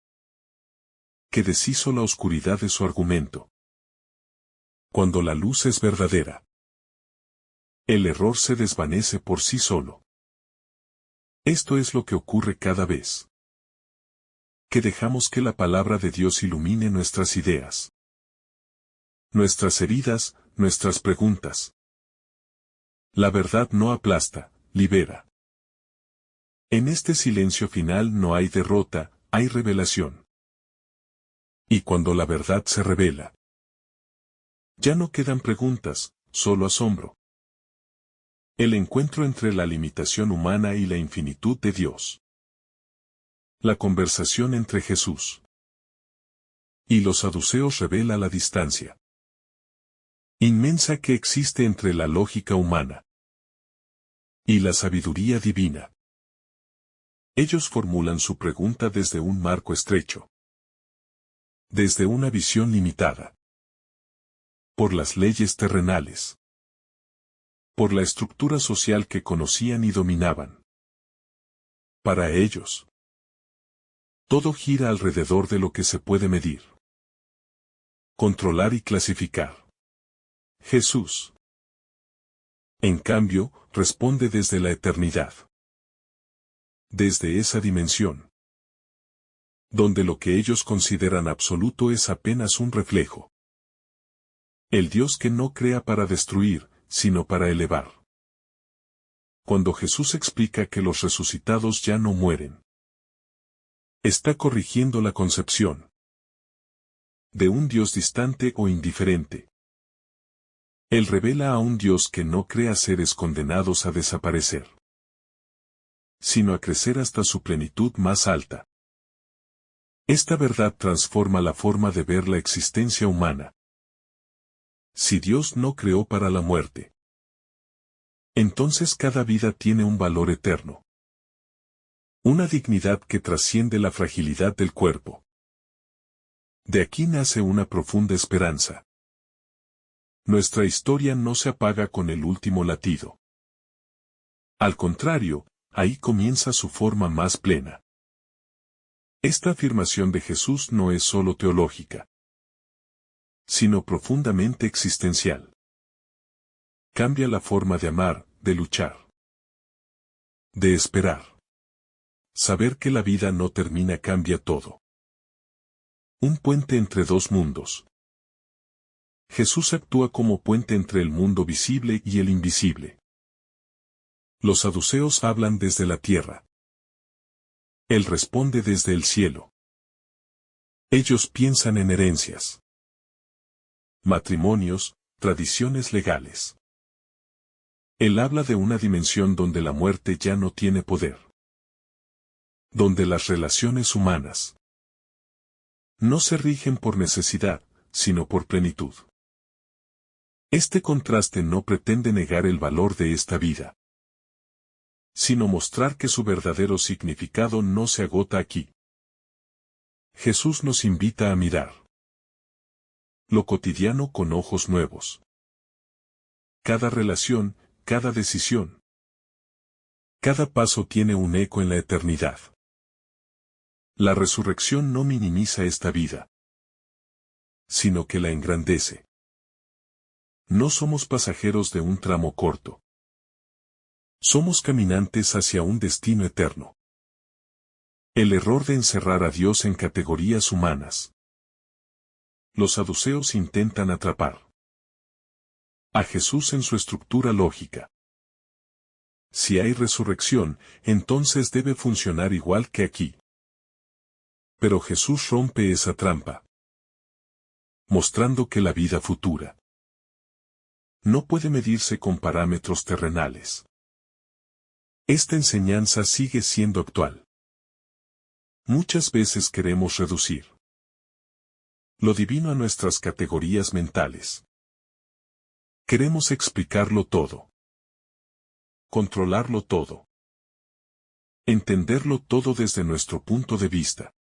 que deshizo la oscuridad de su argumento. Cuando la luz es verdadera, el error se desvanece por sí solo. Esto es lo que ocurre cada vez que dejamos que la palabra de Dios ilumine nuestras ideas, nuestras heridas, nuestras preguntas. La verdad no aplasta, libera. En este silencio final no hay derrota, hay revelación. Y cuando la verdad se revela, ya no quedan preguntas, solo asombro. El encuentro entre la limitación humana y la infinitud de Dios. La conversación entre Jesús y los saduceos revela la distancia inmensa que existe entre la lógica humana y la sabiduría divina. Ellos formulan su pregunta desde un marco estrecho, desde una visión limitada, por las leyes terrenales, por la estructura social que conocían y dominaban. Para ellos, todo gira alrededor de lo que se puede medir, controlar y clasificar. Jesús, en cambio, responde desde la eternidad. Desde esa dimensión, donde lo que ellos consideran absoluto es apenas un reflejo. El Dios que no crea para destruir, sino para elevar. Cuando Jesús explica que los resucitados ya no mueren, está corrigiendo la concepción de un Dios distante o indiferente. Él revela a un Dios que no crea seres condenados a desaparecer, sino a crecer hasta su plenitud más alta. Esta verdad transforma la forma de ver la existencia humana. Si Dios no creó para la muerte, entonces cada vida tiene un valor eterno. Una dignidad que trasciende la fragilidad del cuerpo. De aquí nace una profunda esperanza. Nuestra historia no se apaga con el último latido. Al contrario, ahí comienza su forma más plena. Esta afirmación de Jesús no es solo teológica, sino profundamente existencial. Cambia la forma de amar, de luchar, de esperar. Saber que la vida no termina cambia todo. Un puente entre dos mundos. Jesús actúa como puente entre el mundo visible y el invisible. Los saduceos hablan desde la tierra. Él responde desde el cielo. Ellos piensan en herencias, matrimonios, tradiciones legales. Él habla de una dimensión donde la muerte ya no tiene poder. Donde las relaciones humanas no se rigen por necesidad, sino por plenitud. Este contraste no pretende negar el valor de esta vida, sino mostrar que su verdadero significado no se agota aquí. Jesús nos invita a mirar lo cotidiano con ojos nuevos. Cada relación, cada decisión, cada paso tiene un eco en la eternidad. La resurrección no minimiza esta vida, sino que la engrandece. No somos pasajeros de un tramo corto. Somos caminantes hacia un destino eterno. El error de encerrar a Dios en categorías humanas. Los saduceos intentan atrapar a Jesús en su estructura lógica. Si hay resurrección, entonces debe funcionar igual que aquí. Pero Jesús rompe esa trampa, mostrando que la vida futura no puede medirse con parámetros terrenales. Esta enseñanza sigue siendo actual. Muchas veces queremos reducir lo divino a nuestras categorías mentales. Queremos explicarlo todo, controlarlo todo, entenderlo todo desde nuestro punto de vista.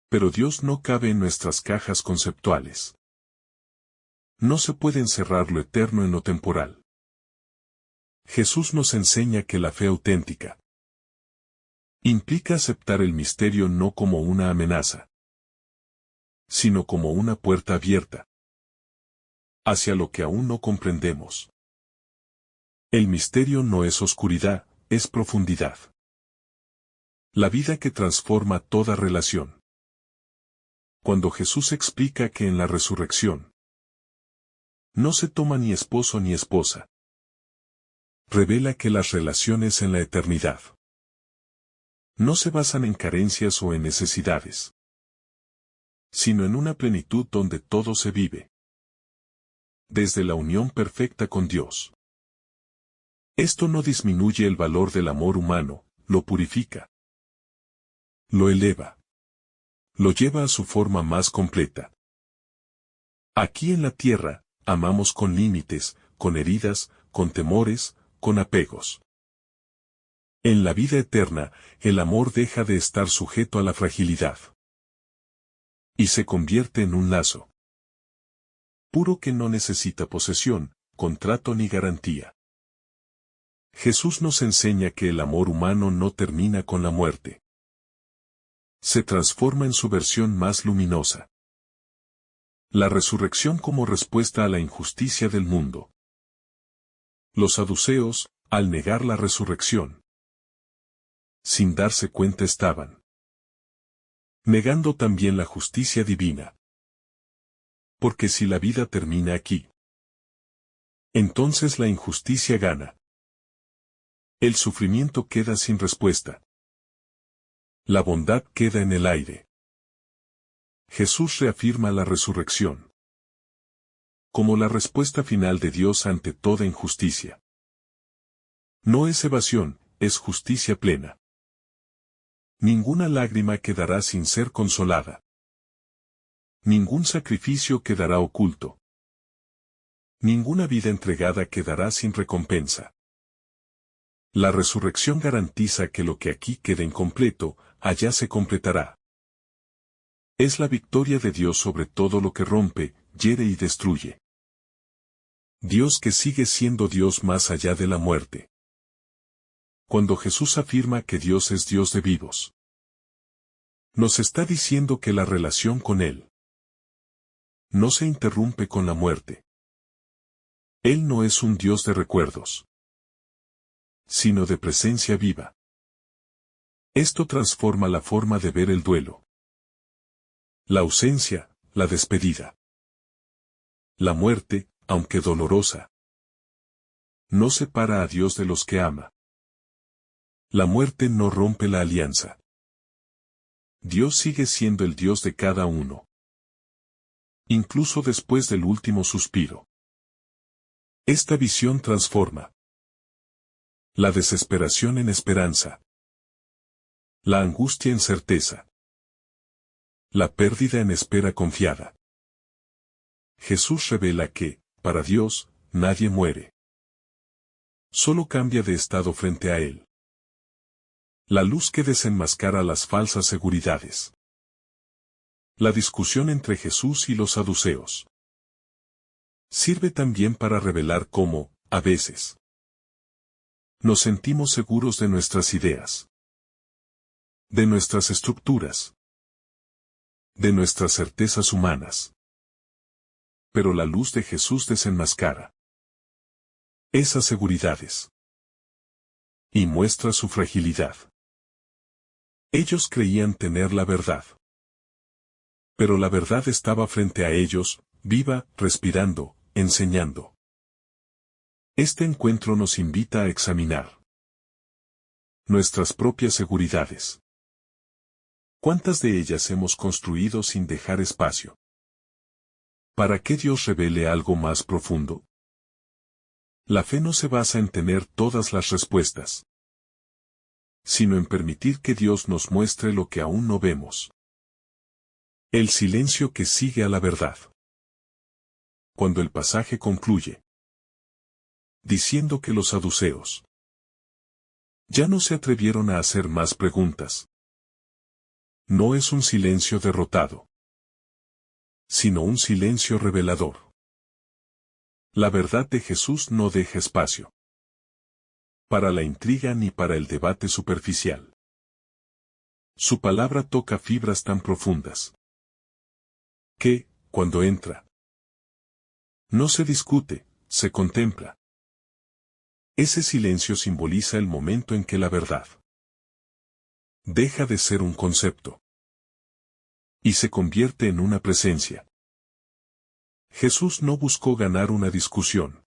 Pero Dios no cabe en nuestras cajas conceptuales. No se puede encerrar lo eterno en lo temporal. Jesús nos enseña que la fe auténtica implica aceptar el misterio no como una amenaza, sino como una puerta abierta hacia lo que aún no comprendemos. El misterio no es oscuridad, es profundidad. La vida que transforma toda relación. Cuando Jesús explica que en la resurrección no se toma ni esposo ni esposa, revela que las relaciones en la eternidad no se basan en carencias o en necesidades, sino en una plenitud donde todo se vive desde la unión perfecta con Dios. Esto no disminuye el valor del amor humano, lo purifica, lo eleva, lo lleva a su forma más completa. Aquí en la tierra, amamos con límites, con heridas, con temores, con apegos. En la vida eterna, el amor deja de estar sujeto a la fragilidad y se convierte en un lazo puro que no necesita posesión, contrato ni garantía. Jesús nos enseña que el amor humano no termina con la muerte. Se transforma en su versión más luminosa. La resurrección como respuesta a la injusticia del mundo. Los saduceos, al negar la resurrección, sin darse cuenta estaban negando también la justicia divina. Porque si la vida termina aquí, entonces la injusticia gana. El sufrimiento queda sin respuesta. La bondad queda en el aire. Jesús reafirma la resurrección como la respuesta final de Dios ante toda injusticia. No es evasión, es justicia plena. Ninguna lágrima quedará sin ser consolada. Ningún sacrificio quedará oculto. Ninguna vida entregada quedará sin recompensa. La resurrección garantiza que lo que aquí queda incompleto, allá se completará. Es la victoria de Dios sobre todo lo que rompe, hiere y destruye. Dios que sigue siendo Dios más allá de la muerte. Cuando Jesús afirma que Dios es Dios de vivos, nos está diciendo que la relación con Él no se interrumpe con la muerte. Él no es un Dios de recuerdos, sino de presencia viva. Esto transforma la forma de ver el duelo, la ausencia, la despedida. La muerte, aunque dolorosa, no separa a Dios de los que ama. La muerte no rompe la alianza. Dios sigue siendo el Dios de cada uno. Incluso después del último suspiro. Esta visión transforma la desesperación en esperanza, la angustia en certeza, la pérdida en espera confiada. Jesús revela que, para Dios, nadie muere. Solo cambia de estado frente a Él. La luz que desenmascara las falsas seguridades. La discusión entre Jesús y los saduceos. Sirve también para revelar cómo, a veces, nos sentimos seguros de nuestras ideas, de nuestras estructuras, de nuestras certezas humanas. Pero la luz de Jesús desenmascara esas seguridades y muestra su fragilidad. Ellos creían tener la verdad. Pero la verdad estaba frente a ellos, viva, respirando, enseñando. Este encuentro nos invita a examinar nuestras propias seguridades. ¿Cuántas de ellas hemos construido sin dejar espacio para que Dios revele algo más profundo? La fe no se basa en tener todas las respuestas, sino en permitir que Dios nos muestre lo que aún no vemos. El silencio que sigue a la verdad. Cuando el pasaje concluye diciendo que los saduceos ya no se atrevieron a hacer más preguntas, no es un silencio derrotado, sino un silencio revelador. La verdad de Jesús no deja espacio para la intriga ni para el debate superficial. Su palabra toca fibras tan profundas que, cuando entra, no se discute, se contempla. Ese silencio simboliza el momento en que la verdad deja de ser un concepto y se convierte en una presencia. Jesús no buscó ganar una discusión.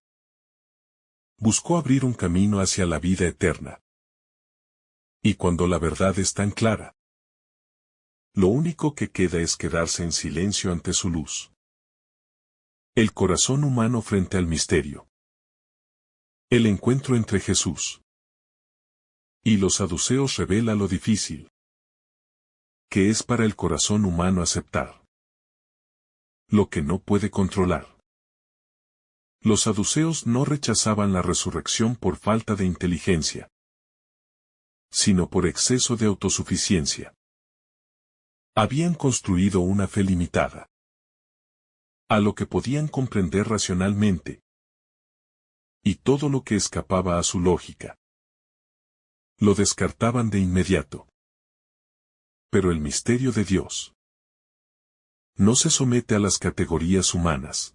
Buscó abrir un camino hacia la vida eterna. Y cuando la verdad es tan clara, lo único que queda es quedarse en silencio ante su luz. El corazón humano frente al misterio. El encuentro entre Jesús y los saduceos revela lo difícil que es para el corazón humano aceptar lo que no puede controlar. Los saduceos no rechazaban la resurrección por falta de inteligencia, sino por exceso de autosuficiencia. Habían construido una fe limitada a lo que podían comprender racionalmente, y todo lo que escapaba a su lógica lo descartaban de inmediato. Pero el misterio de Dios no se somete a las categorías humanas.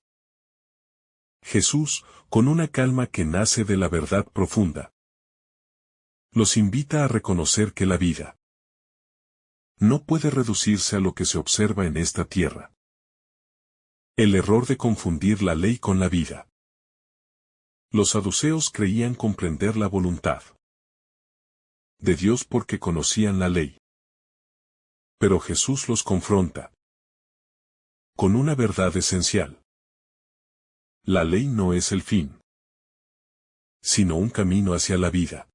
Jesús, con una calma que nace de la verdad profunda, los invita a reconocer que la vida no puede reducirse a lo que se observa en esta tierra. El error de confundir la ley con la vida. Los saduceos creían comprender la voluntad de Dios porque conocían la ley. Pero Jesús los confronta con una verdad esencial. La ley no es el fin, sino un camino hacia la vida.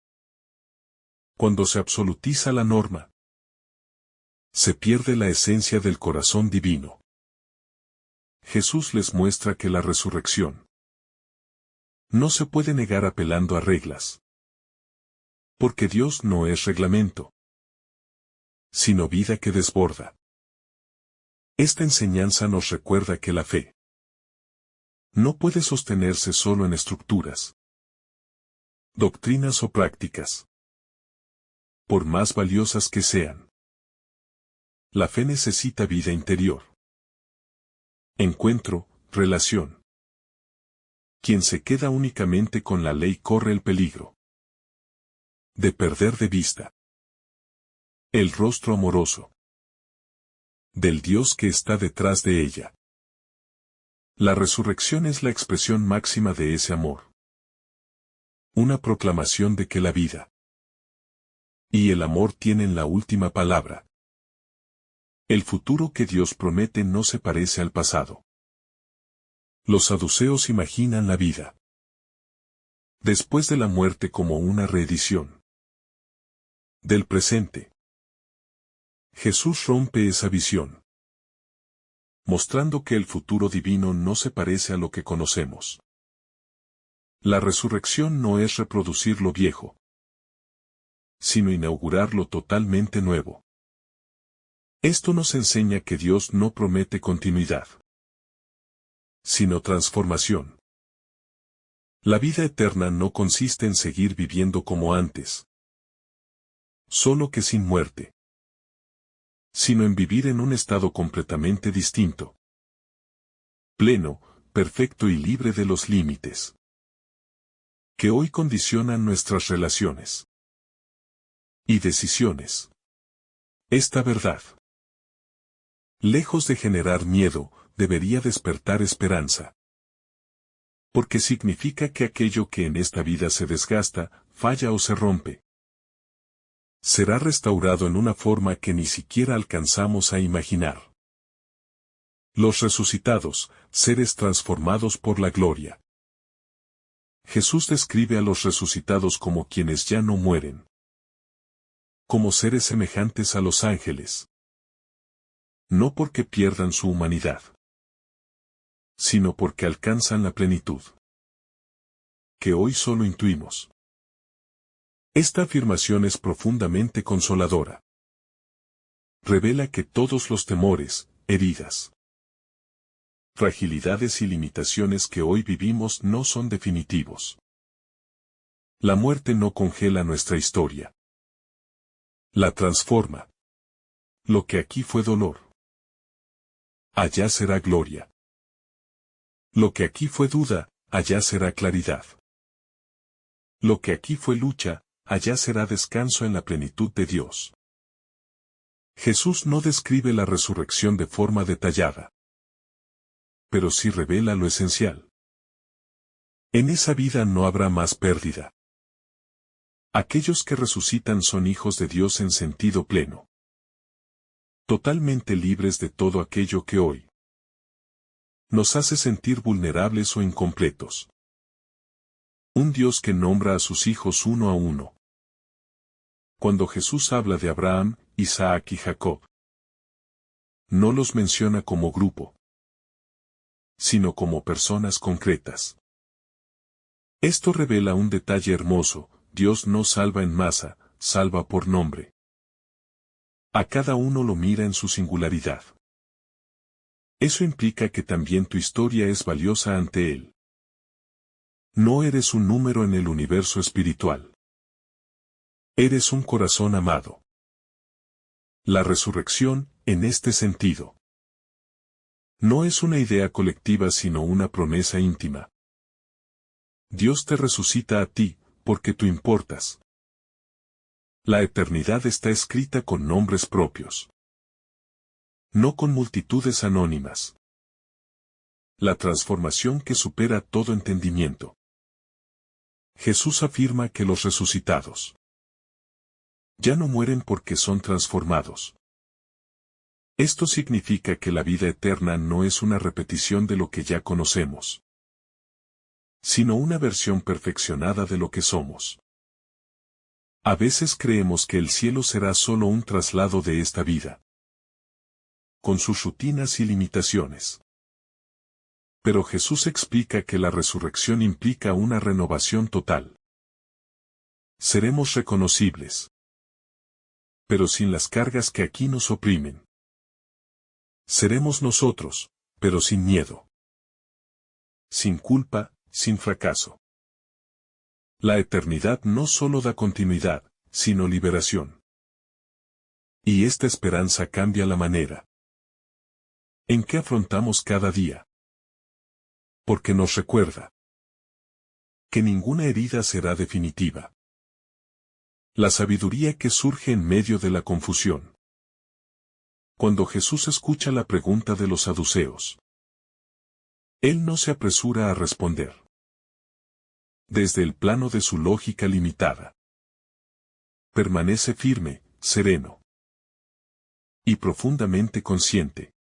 Cuando se absolutiza la norma, se pierde la esencia del corazón divino. Jesús les muestra que la resurrección no se puede negar apelando a reglas. Porque Dios no es reglamento, sino vida que desborda. Esta enseñanza nos recuerda que la fe no puede sostenerse solo en estructuras, doctrinas o prácticas, por más valiosas que sean. La fe necesita vida interior. Encuentro, relación. Quien se queda únicamente con la ley corre el peligro de perder de vista el rostro amoroso del Dios que está detrás de ella. La resurrección es la expresión máxima de ese amor. Una proclamación de que la vida y el amor tienen la última palabra. El futuro que Dios promete no se parece al pasado. Los saduceos imaginan la vida después de la muerte como una reedición del presente. Jesús rompe esa visión, mostrando que el futuro divino no se parece a lo que conocemos. La resurrección no es reproducir lo viejo, sino inaugurar lo totalmente nuevo. Esto nos enseña que Dios no promete continuidad, sino transformación. La vida eterna no consiste en seguir viviendo como antes, solo que sin muerte, sino en vivir en un estado completamente distinto, pleno, perfecto y libre de los límites que hoy condicionan nuestras relaciones y decisiones. Esta verdad, lejos de generar miedo, debería despertar esperanza. Porque significa que aquello que en esta vida se desgasta, falla o se rompe, será restaurado en una forma que ni siquiera alcanzamos a imaginar. Los resucitados, seres transformados por la gloria. Jesús describe a los resucitados como quienes ya no mueren, como seres semejantes a los ángeles. No porque pierdan su humanidad, sino porque alcanzan la plenitud que hoy solo intuimos. Esta afirmación es profundamente consoladora. Revela que todos los temores, heridas, fragilidades y limitaciones que hoy vivimos no son definitivos. La muerte no congela nuestra historia. La transforma. Lo que aquí fue dolor, allá será gloria. Lo que aquí fue duda, allá será claridad. Lo que aquí fue lucha, allá será descanso en la plenitud de Dios. Jesús no describe la resurrección de forma detallada, pero sí revela lo esencial. En esa vida no habrá más pérdida. Aquellos que resucitan son hijos de Dios en sentido pleno, totalmente libres de todo aquello que hoy nos hace sentir vulnerables o incompletos. Un Dios que nombra a sus hijos uno a uno. Cuando Jesús habla de Abraham, Isaac y Jacob, no los menciona como grupo, sino como personas concretas. Esto revela un detalle hermoso: Dios no salva en masa, salva por nombre. A cada uno lo mira en su singularidad. Eso implica que también tu historia es valiosa ante Él. No eres un número en el universo espiritual. Eres un corazón amado. La resurrección, en este sentido, no es una idea colectiva sino una promesa íntima. Dios te resucita a ti, porque tú importas. La eternidad está escrita con nombres propios, no con multitudes anónimas. La transformación que supera todo entendimiento. Jesús afirma que los resucitados ya no mueren porque son transformados. Esto significa que la vida eterna no es una repetición de lo que ya conocemos, sino una versión perfeccionada de lo que somos. A veces creemos que el cielo será solo un traslado de esta vida, con sus rutinas y limitaciones. Pero Jesús explica que la resurrección implica una renovación total. Seremos reconocibles, pero sin las cargas que aquí nos oprimen. Seremos nosotros, pero sin miedo, sin culpa, sin fracaso. La eternidad no solo da continuidad, sino liberación. Y esta esperanza cambia la manera en que afrontamos cada día. Porque nos recuerda que ninguna herida será definitiva. La sabiduría que surge en medio de la confusión. Cuando Jesús escucha la pregunta de los saduceos, Él no se apresura a responder. desde el plano de su lógica limitada. Permanece firme, sereno y profundamente consciente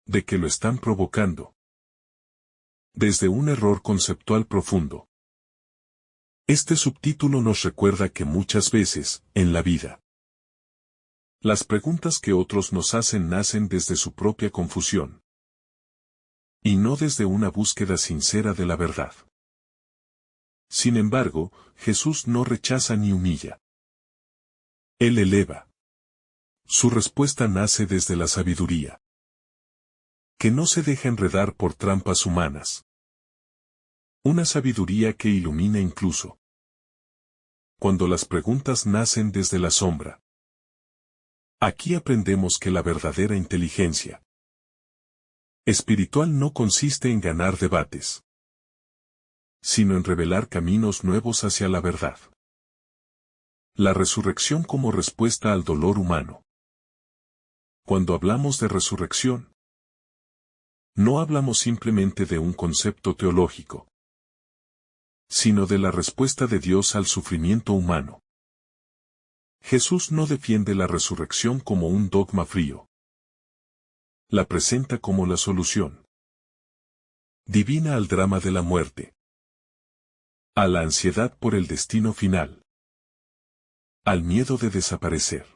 de que lo están provocando. Desde un error conceptual profundo. Este subtítulo nos recuerda que muchas veces, en la vida, las preguntas que otros nos hacen nacen desde su propia confusión, y no desde una búsqueda sincera de la verdad. Sin embargo, Jesús no rechaza ni humilla. Él eleva. Su respuesta nace desde la sabiduría, que no se deja enredar por trampas humanas. Una sabiduría que ilumina incluso cuando las preguntas nacen desde la sombra. Aquí aprendemos que la verdadera inteligencia espiritual no consiste en ganar debates, sino en revelar caminos nuevos hacia la verdad. La resurrección como respuesta al dolor humano. Cuando hablamos de resurrección, no hablamos simplemente de un concepto teológico, sino de la respuesta de Dios al sufrimiento humano. Jesús no defiende la resurrección como un dogma frío. La presenta como la solución divina al drama de la muerte, a la ansiedad por el destino final, al miedo de desaparecer.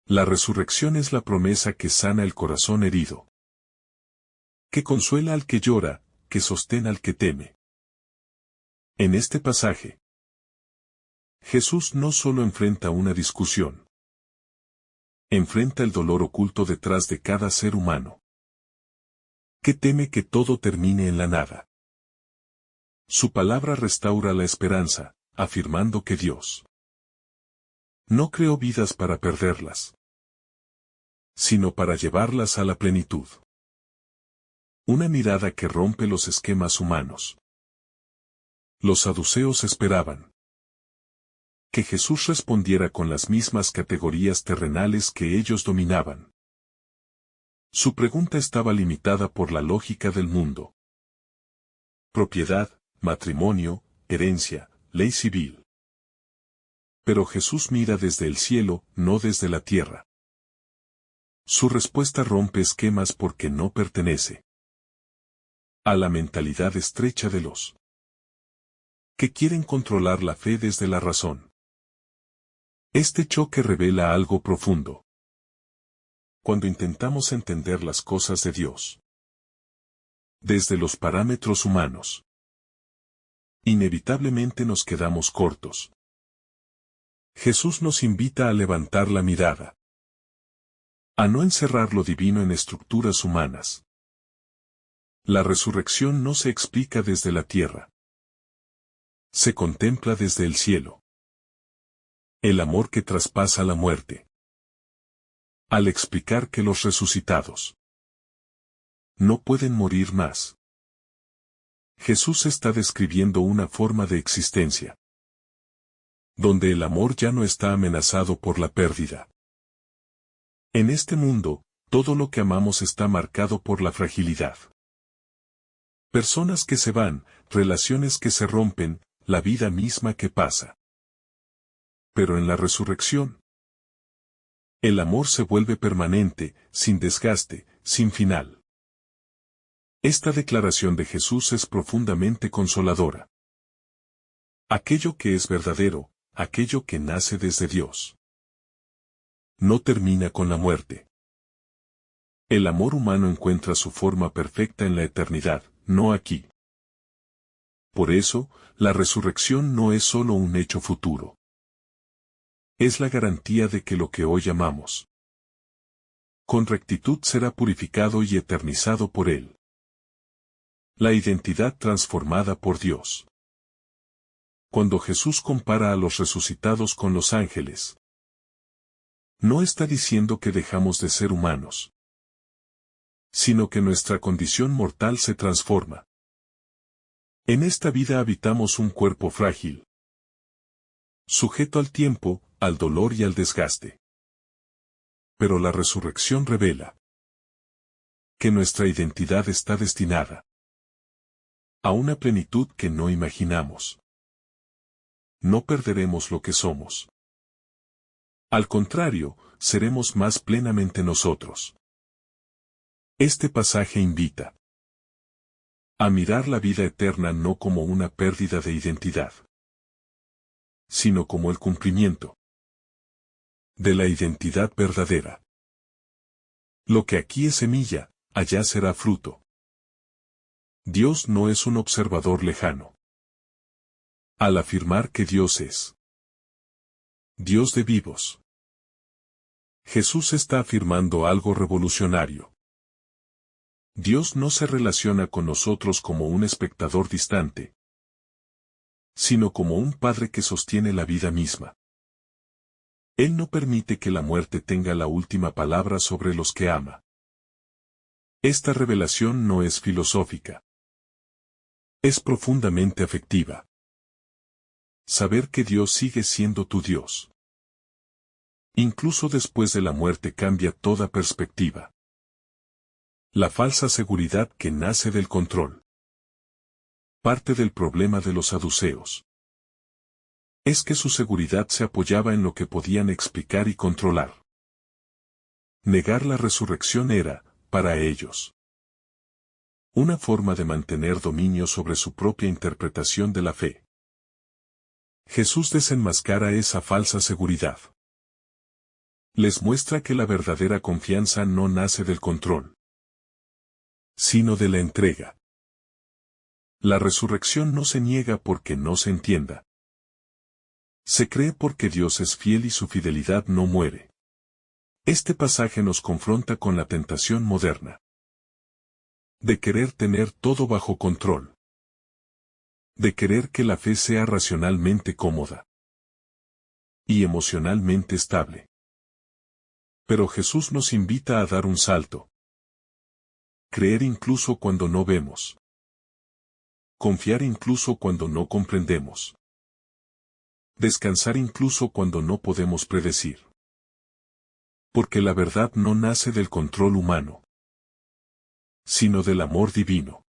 La resurrección es la promesa que sana el corazón herido, que consuela al que llora, que sostiene al que teme. En este pasaje, Jesús no solo enfrenta una discusión, enfrenta el dolor oculto detrás de cada ser humano, que teme que todo termine en la nada. Su palabra restaura la esperanza, afirmando que Dios no creó vidas para perderlas, sino para llevarlas a la plenitud. Una mirada que rompe los esquemas humanos. Los saduceos esperaban que Jesús respondiera con las mismas categorías terrenales que ellos dominaban. Su pregunta estaba limitada por la lógica del mundo. Propiedad, matrimonio, herencia, ley civil. Pero Jesús mira desde el cielo, no desde la tierra. Su respuesta rompe esquemas porque no pertenece a la mentalidad estrecha de los que quieren controlar la fe desde la razón. Este choque revela algo profundo. Cuando intentamos entender las cosas de Dios desde los parámetros humanos, inevitablemente nos quedamos cortos. Jesús nos invita a levantar la mirada, a no encerrar lo divino en estructuras humanas. La resurrección no se explica desde la tierra, se contempla desde el cielo. El amor que traspasa la muerte. Al explicar que los resucitados no pueden morir más, Jesús está describiendo una forma de existencia donde el amor ya no está amenazado por la pérdida. En este mundo, todo lo que amamos está marcado por la fragilidad. Personas que se van, relaciones que se rompen, la vida misma que pasa. Pero en la resurrección, el amor se vuelve permanente, sin desgaste, sin final. Esta declaración de Jesús es profundamente consoladora. Aquello que es verdadero, aquello que nace desde Dios, no termina con la muerte. El amor humano encuentra su forma perfecta en la eternidad, no aquí. Por eso, la resurrección no es solo un hecho futuro. Es la garantía de que lo que hoy amamos con rectitud será purificado y eternizado por Él. La identidad transformada por Dios. Cuando Jesús compara a los resucitados con los ángeles, no está diciendo que dejamos de ser humanos, sino que nuestra condición mortal se transforma. En esta vida habitamos un cuerpo frágil, sujeto al tiempo, al dolor y al desgaste. Pero la resurrección revela que nuestra identidad está destinada a una plenitud que no imaginamos. No perderemos lo que somos. Al contrario, seremos más plenamente nosotros. Este pasaje invita a mirar la vida eterna no como una pérdida de identidad, sino como el cumplimiento de la identidad verdadera. Lo que aquí es semilla, allá será fruto. Dios no es un observador lejano. Al afirmar que Dios es Dios de vivos, Jesús está afirmando algo revolucionario. Dios no se relaciona con nosotros como un espectador distante, sino como un Padre que sostiene la vida misma. Él no permite que la muerte tenga la última palabra sobre los que ama. Esta revelación no es filosófica. Es profundamente afectiva. Saber que Dios sigue siendo tu Dios, incluso después de la muerte, cambia toda perspectiva. La falsa seguridad que nace del control. Parte del problema de los saduceos es que su seguridad se apoyaba en lo que podían explicar y controlar. Negar la resurrección era, para ellos, una forma de mantener dominio sobre su propia interpretación de la fe. Jesús desenmascara esa falsa seguridad. Les muestra que la verdadera confianza no nace del control, sino de la entrega. La resurrección no se niega porque no se entienda. Se cree porque Dios es fiel y su fidelidad no muere. Este pasaje nos confronta con la tentación moderna de querer tener todo bajo control, de querer que la fe sea racionalmente cómoda y emocionalmente estable. Pero Jesús nos invita a dar un salto. Creer incluso cuando no vemos. Confiar incluso cuando no comprendemos. Descansar incluso cuando no podemos predecir. Porque la verdad no nace del control humano, sino del amor divino.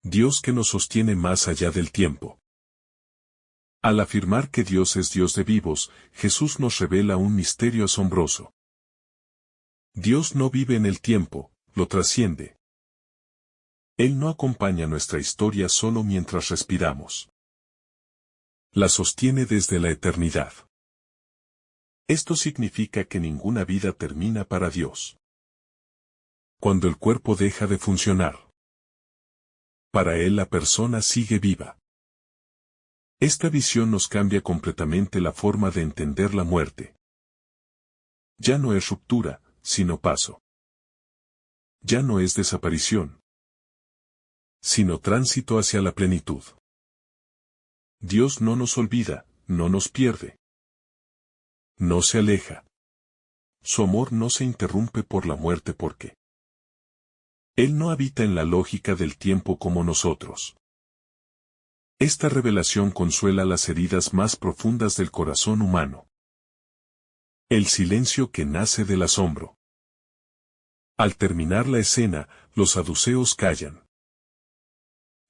Dios que nos sostiene más allá del tiempo. Al afirmar que Dios es Dios de vivos, Jesús nos revela un misterio asombroso. Dios no vive en el tiempo, lo trasciende. Él no acompaña nuestra historia solo mientras respiramos. La sostiene desde la eternidad. Esto significa que ninguna vida termina para Dios. Cuando el cuerpo deja de funcionar, para Él la persona sigue viva. Esta visión nos cambia completamente la forma de entender la muerte. Ya no es ruptura, sino paso. Ya no es desaparición, sino tránsito hacia la plenitud. Dios no nos olvida, no nos pierde. No se aleja. Su amor no se interrumpe por la muerte porque Él no habita en la lógica del tiempo como nosotros. Esta revelación consuela las heridas más profundas del corazón humano. El silencio que nace del asombro. Al terminar la escena, los saduceos callan.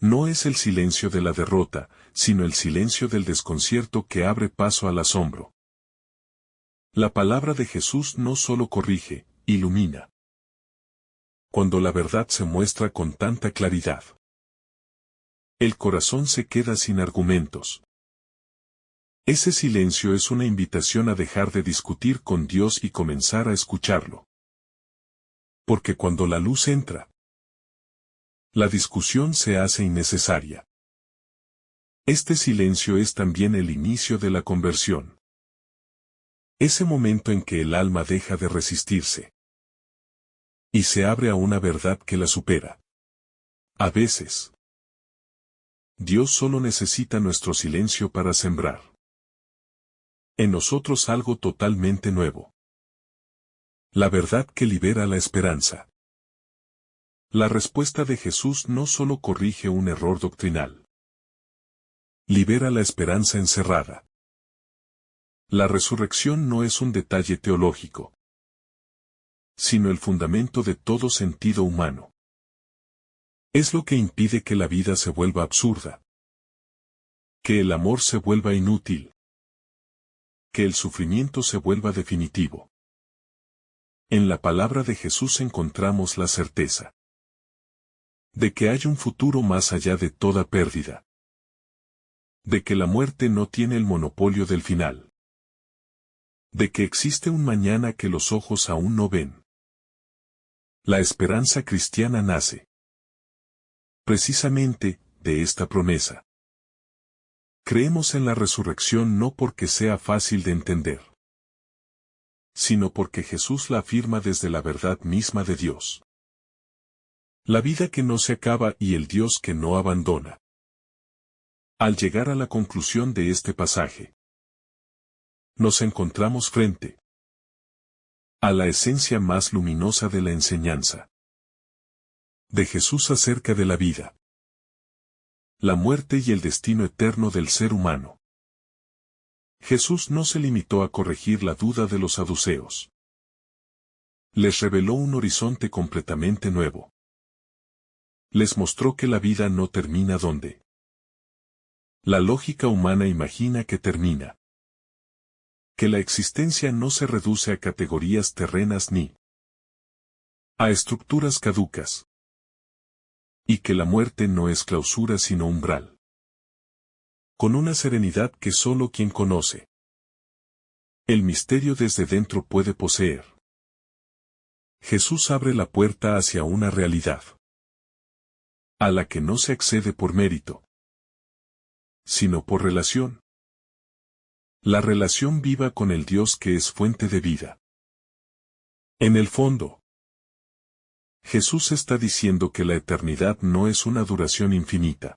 No es el silencio de la derrota, sino el silencio del desconcierto que abre paso al asombro. La palabra de Jesús no solo corrige, ilumina. Cuando la verdad se muestra con tanta claridad, el corazón se queda sin argumentos. Ese silencio es una invitación a dejar de discutir con Dios y comenzar a escucharlo. Porque cuando la luz entra, la discusión se hace innecesaria. Este silencio es también el inicio de la conversión. Ese momento en que el alma deja de resistirse y se abre a una verdad que la supera. A veces, Dios solo necesita nuestro silencio para sembrar en nosotros algo totalmente nuevo. La verdad que libera la esperanza. La respuesta de Jesús no solo corrige un error doctrinal. Libera la esperanza encerrada. La resurrección no es un detalle teológico, sino el fundamento de todo sentido humano. Es lo que impide que la vida se vuelva absurda, que el amor se vuelva inútil, que el sufrimiento se vuelva definitivo. En la palabra de Jesús encontramos la certeza de que hay un futuro más allá de toda pérdida, de que la muerte no tiene el monopolio del final, de que existe un mañana que los ojos aún no ven. La esperanza cristiana nace precisamente de esta promesa. Creemos en la resurrección no porque sea fácil de entender, sino porque Jesús la afirma desde la verdad misma de Dios. La vida que no se acaba y el Dios que no abandona. Al llegar a la conclusión de este pasaje, nos encontramos frente a la esencia más luminosa de la enseñanza de Jesús acerca de la vida, la muerte y el destino eterno del ser humano. Jesús no se limitó a corregir la duda de los saduceos. Les reveló un horizonte completamente nuevo. Les mostró que la vida no termina donde la lógica humana imagina que termina. Que la existencia no se reduce a categorías terrenas ni a estructuras caducas. Y que la muerte no es clausura sino umbral. Con una serenidad que solo quien conoce el misterio desde dentro puede poseer. Jesús abre la puerta hacia una realidad a la que no se accede por mérito, sino por relación. La relación viva con el Dios que es fuente de vida. En el fondo, Jesús está diciendo que la eternidad no es una duración infinita,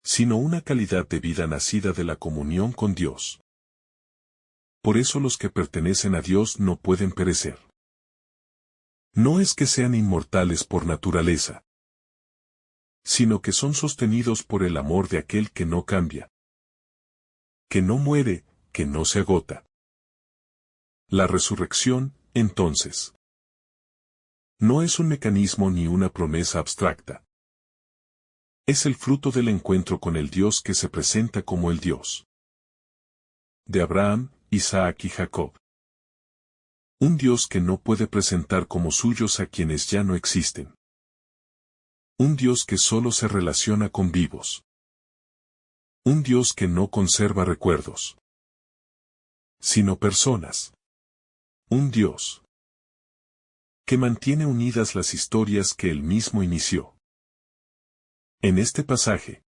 sino una calidad de vida nacida de la comunión con Dios. Por eso los que pertenecen a Dios no pueden perecer. No es que sean inmortales por naturaleza, sino que son sostenidos por el amor de aquel que no cambia, que no muere, que no se agota. La resurrección, entonces, no es un mecanismo ni una promesa abstracta. Es el fruto del encuentro con el Dios que se presenta como el Dios de Abraham, Isaac y Jacob. Un Dios que no puede presentar como suyos a quienes ya no existen. Un Dios que solo se relaciona con vivos. Un Dios que no conserva recuerdos, sino personas. Un Dios que mantiene unidas las historias que él mismo inició. En este pasaje,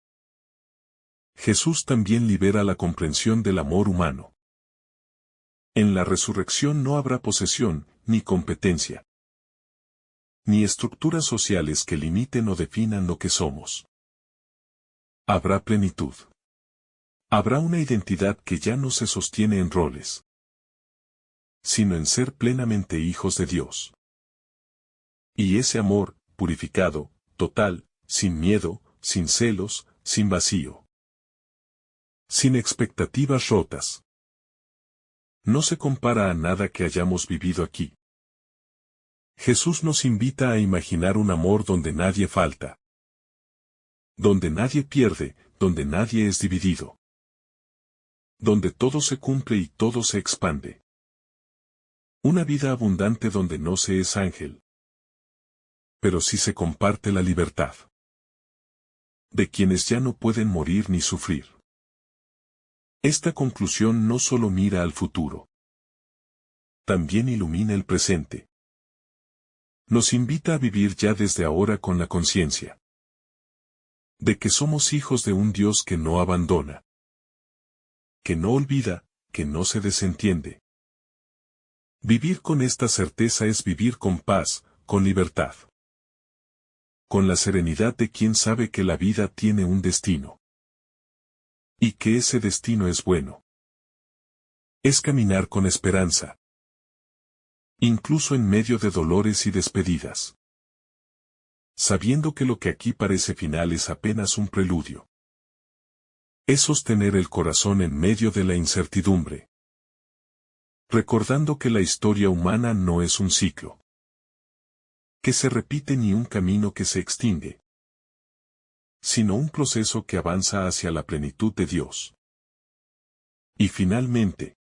Jesús también libera la comprensión del amor humano. En la resurrección no habrá posesión, ni competencia, ni estructuras sociales que limiten o definan lo que somos. Habrá plenitud. Habrá una identidad que ya no se sostiene en roles, sino en ser plenamente hijos de Dios. Y ese amor, purificado, total, sin miedo, sin celos, sin vacío, sin expectativas rotas, no se compara a nada que hayamos vivido aquí. Jesús nos invita a imaginar un amor donde nadie falta, donde nadie pierde, donde nadie es dividido, donde todo se cumple y todo se expande. Una vida abundante donde no se es ángel, pero sí se comparte la libertad de quienes ya no pueden morir ni sufrir. Esta conclusión no solo mira al futuro, también ilumina el presente. Nos invita a vivir ya desde ahora con la conciencia de que somos hijos de un Dios que no abandona, que no olvida, que no se desentiende. Vivir con esta certeza es vivir con paz, con libertad, con la serenidad de quien sabe que la vida tiene un destino, y que ese destino es bueno. Es caminar con esperanza, incluso en medio de dolores y despedidas, sabiendo que lo que aquí parece final es apenas un preludio. Es sostener el corazón en medio de la incertidumbre, recordando que la historia humana no es un ciclo, que se repite ni un camino que se extingue, sino un proceso que avanza hacia la plenitud de Dios. Y finalmente,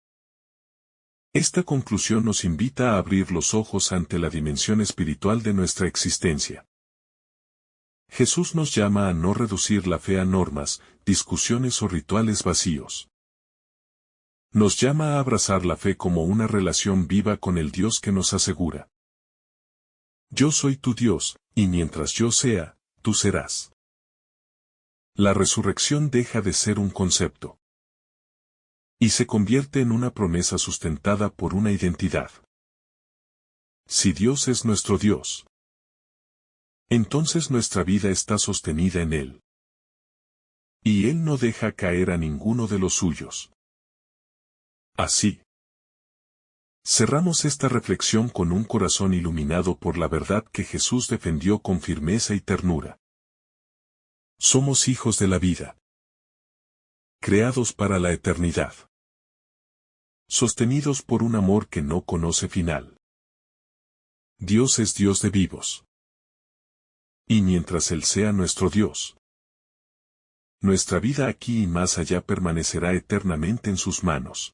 esta conclusión nos invita a abrir los ojos ante la dimensión espiritual de nuestra existencia. Jesús nos llama a no reducir la fe a normas, discusiones o rituales vacíos. Nos llama a abrazar la fe como una relación viva con el Dios que nos asegura: yo soy tu Dios, y mientras yo sea, tú serás. La resurrección deja de ser un concepto y se convierte en una promesa sustentada por una identidad. Si Dios es nuestro Dios, entonces nuestra vida está sostenida en Él. Y Él no deja caer a ninguno de los suyos. Así, cerramos esta reflexión con un corazón iluminado por la verdad que Jesús defendió con firmeza y ternura. Somos hijos de la vida, creados para la eternidad, sostenidos por un amor que no conoce final. Dios es Dios de vivos. Y mientras Él sea nuestro Dios, nuestra vida aquí y más allá permanecerá eternamente en sus manos.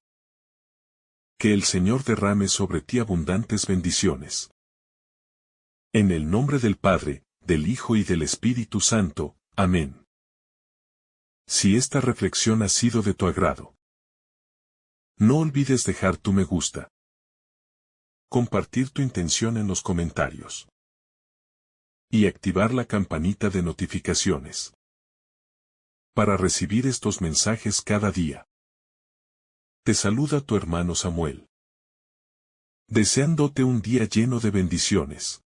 Que el Señor derrame sobre ti abundantes bendiciones. En el nombre del Padre, del Hijo y del Espíritu Santo. Amén. Si esta reflexión ha sido de tu agrado, no olvides dejar tu me gusta, compartir tu intención en los comentarios y activar la campanita de notificaciones para recibir estos mensajes cada día. Te saluda tu hermano Samuel, deseándote un día lleno de bendiciones.